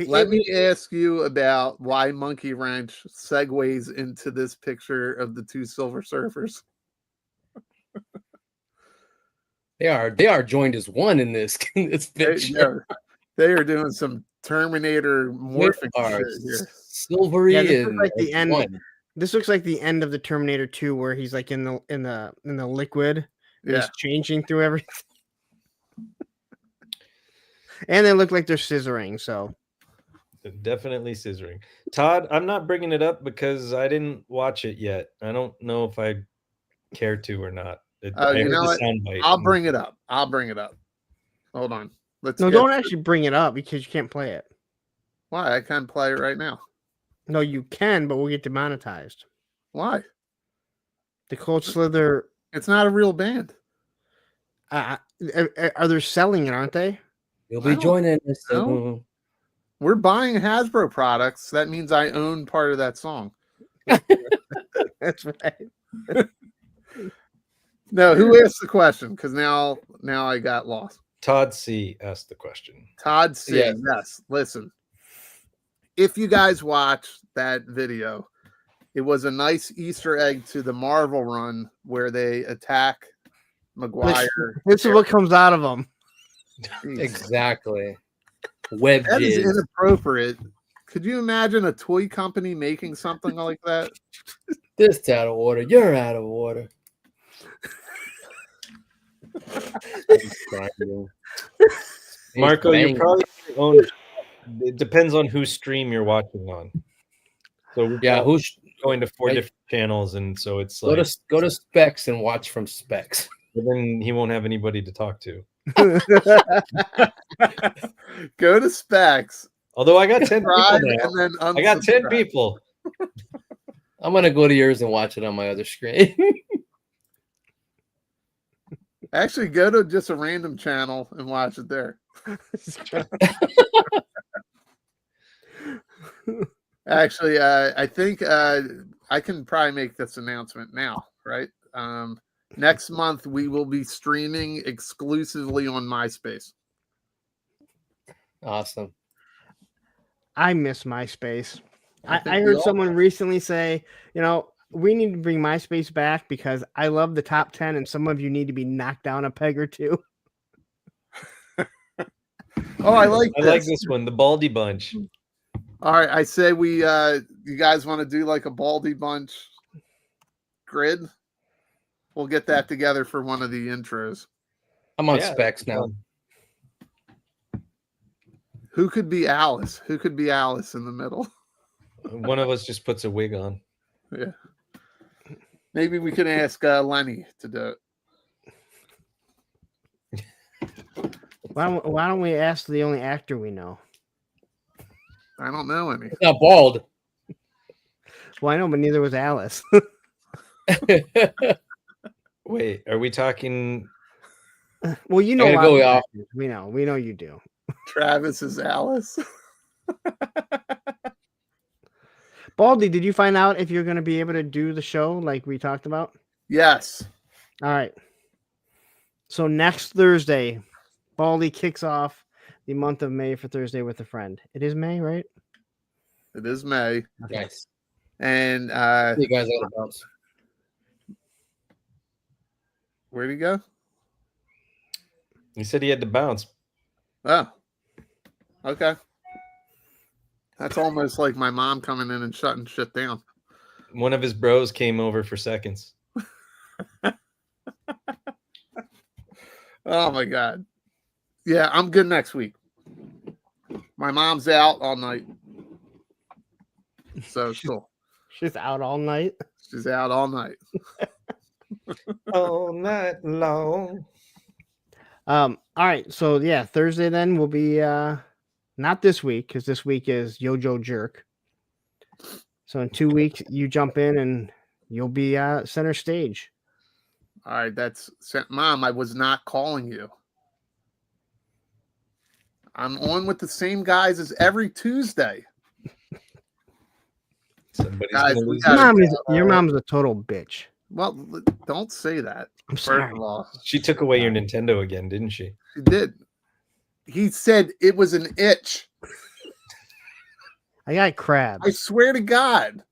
Let me ask you about why Monkey Wrench segues into this picture of the 2 Silver Surfers. They are joined as one in this picture. They are doing some Terminator morphic They are shit here. silvery Yeah, this and looks like the as end. one. This looks like the end of the Terminator 2, where he's like in the liquid. And Yeah. he's changing through everything. And they look like they're scissoring. So Definitely scissoring. Todd, I'm not bringing it up because I didn't watch it yet. I don't know if I care to or not. I You heard know the what? soundbite. I'll bring it up. Hold on. no, don't actually bring it up because you can't play it. Why? I can play it right now. No, you can, but we'll get demonetized. Why? The Cold Slither. It's not a real band. Are they selling it? Aren't they? You'll I be don't joining us know. soon. We're buying Hasbro products. That means I own part of that song. That's right. No, who asked the question? Because now I got lost. Todd C asked the question. Todd C. Yes. Yes. Listen, if you guys watch that video, it was a nice Easter egg to the Marvel run where they attack Maguire. This is what comes out of them. Exactly. Web That is jizz. inappropriate. Could you imagine a toy company making something like that? This out of order. You're out of order. Marco, you're probably your own. It depends on whose stream you're watching on. So Yeah, who's going to 4 Hey. different channels, and so it's go like to Specs and watch from Specs. then he won't have anybody to talk to. Go to Specs. Although I got 10 people Subscribe now. and then I got 10 unsubscribe. people. I'm gonna go to yours and watch it on my other screen. Actually, go to just a random channel and watch it there. Actually, I think I can probably make this announcement now, right? Next month, we will be streaming exclusively on MySpace. Awesome. I miss MySpace. I think I we heard all someone recently say, we need to bring MySpace back because I love the top 10 and some of you need to be knocked down a peg or two. Oh, I like this one, the Baldy Bunch. All right, I say we you guys want to do like a Baldy Bunch grid? We'll get that together for one of the intros. I'm on Yeah, Specs now. Who could be Alice? Who could be Alice in the middle? One of us just puts a wig on. Yeah. Maybe we can ask Lenny to do it. Why don't we ask the only actor we know? I don't know any. It's not bald. Well, I know, but neither was Alice. Wait, are we talking? Well, you know, I a gotta lot go of off. actors. We know you do. Travis is Alice. Baldy, did you find out if you're going to be able to do the show like we talked about? Yes. All right. So next Thursday, Baldy kicks off the month of May for Thursday with a Friend. It is May, right? It is May. Nice. And You guys got to bounce. where'd he go? He said he had to bounce. Oh. Okay. That's almost like my mom coming in and shutting shit down. One of his bros came over for seconds. Oh my God. Yeah, I'm good next week. My mom's out all night. So it's cool. She's out all night. She's out all night. All night long. All right. So yeah, Thursday then will be not this week because this week is Yojo Jerk. So in 2 weeks, you jump in and you'll be center stage. All right, that's Mom. I was not calling you. I'm on with the same guys as every Tuesday. Somebody's Guys, gonna we lose. gotta- Your mom's a total bitch. Well, don't say that. I'm First sorry. of all, She took away your Nintendo again, didn't she? she did. He said it was an itch. I got crabs. I swear to God.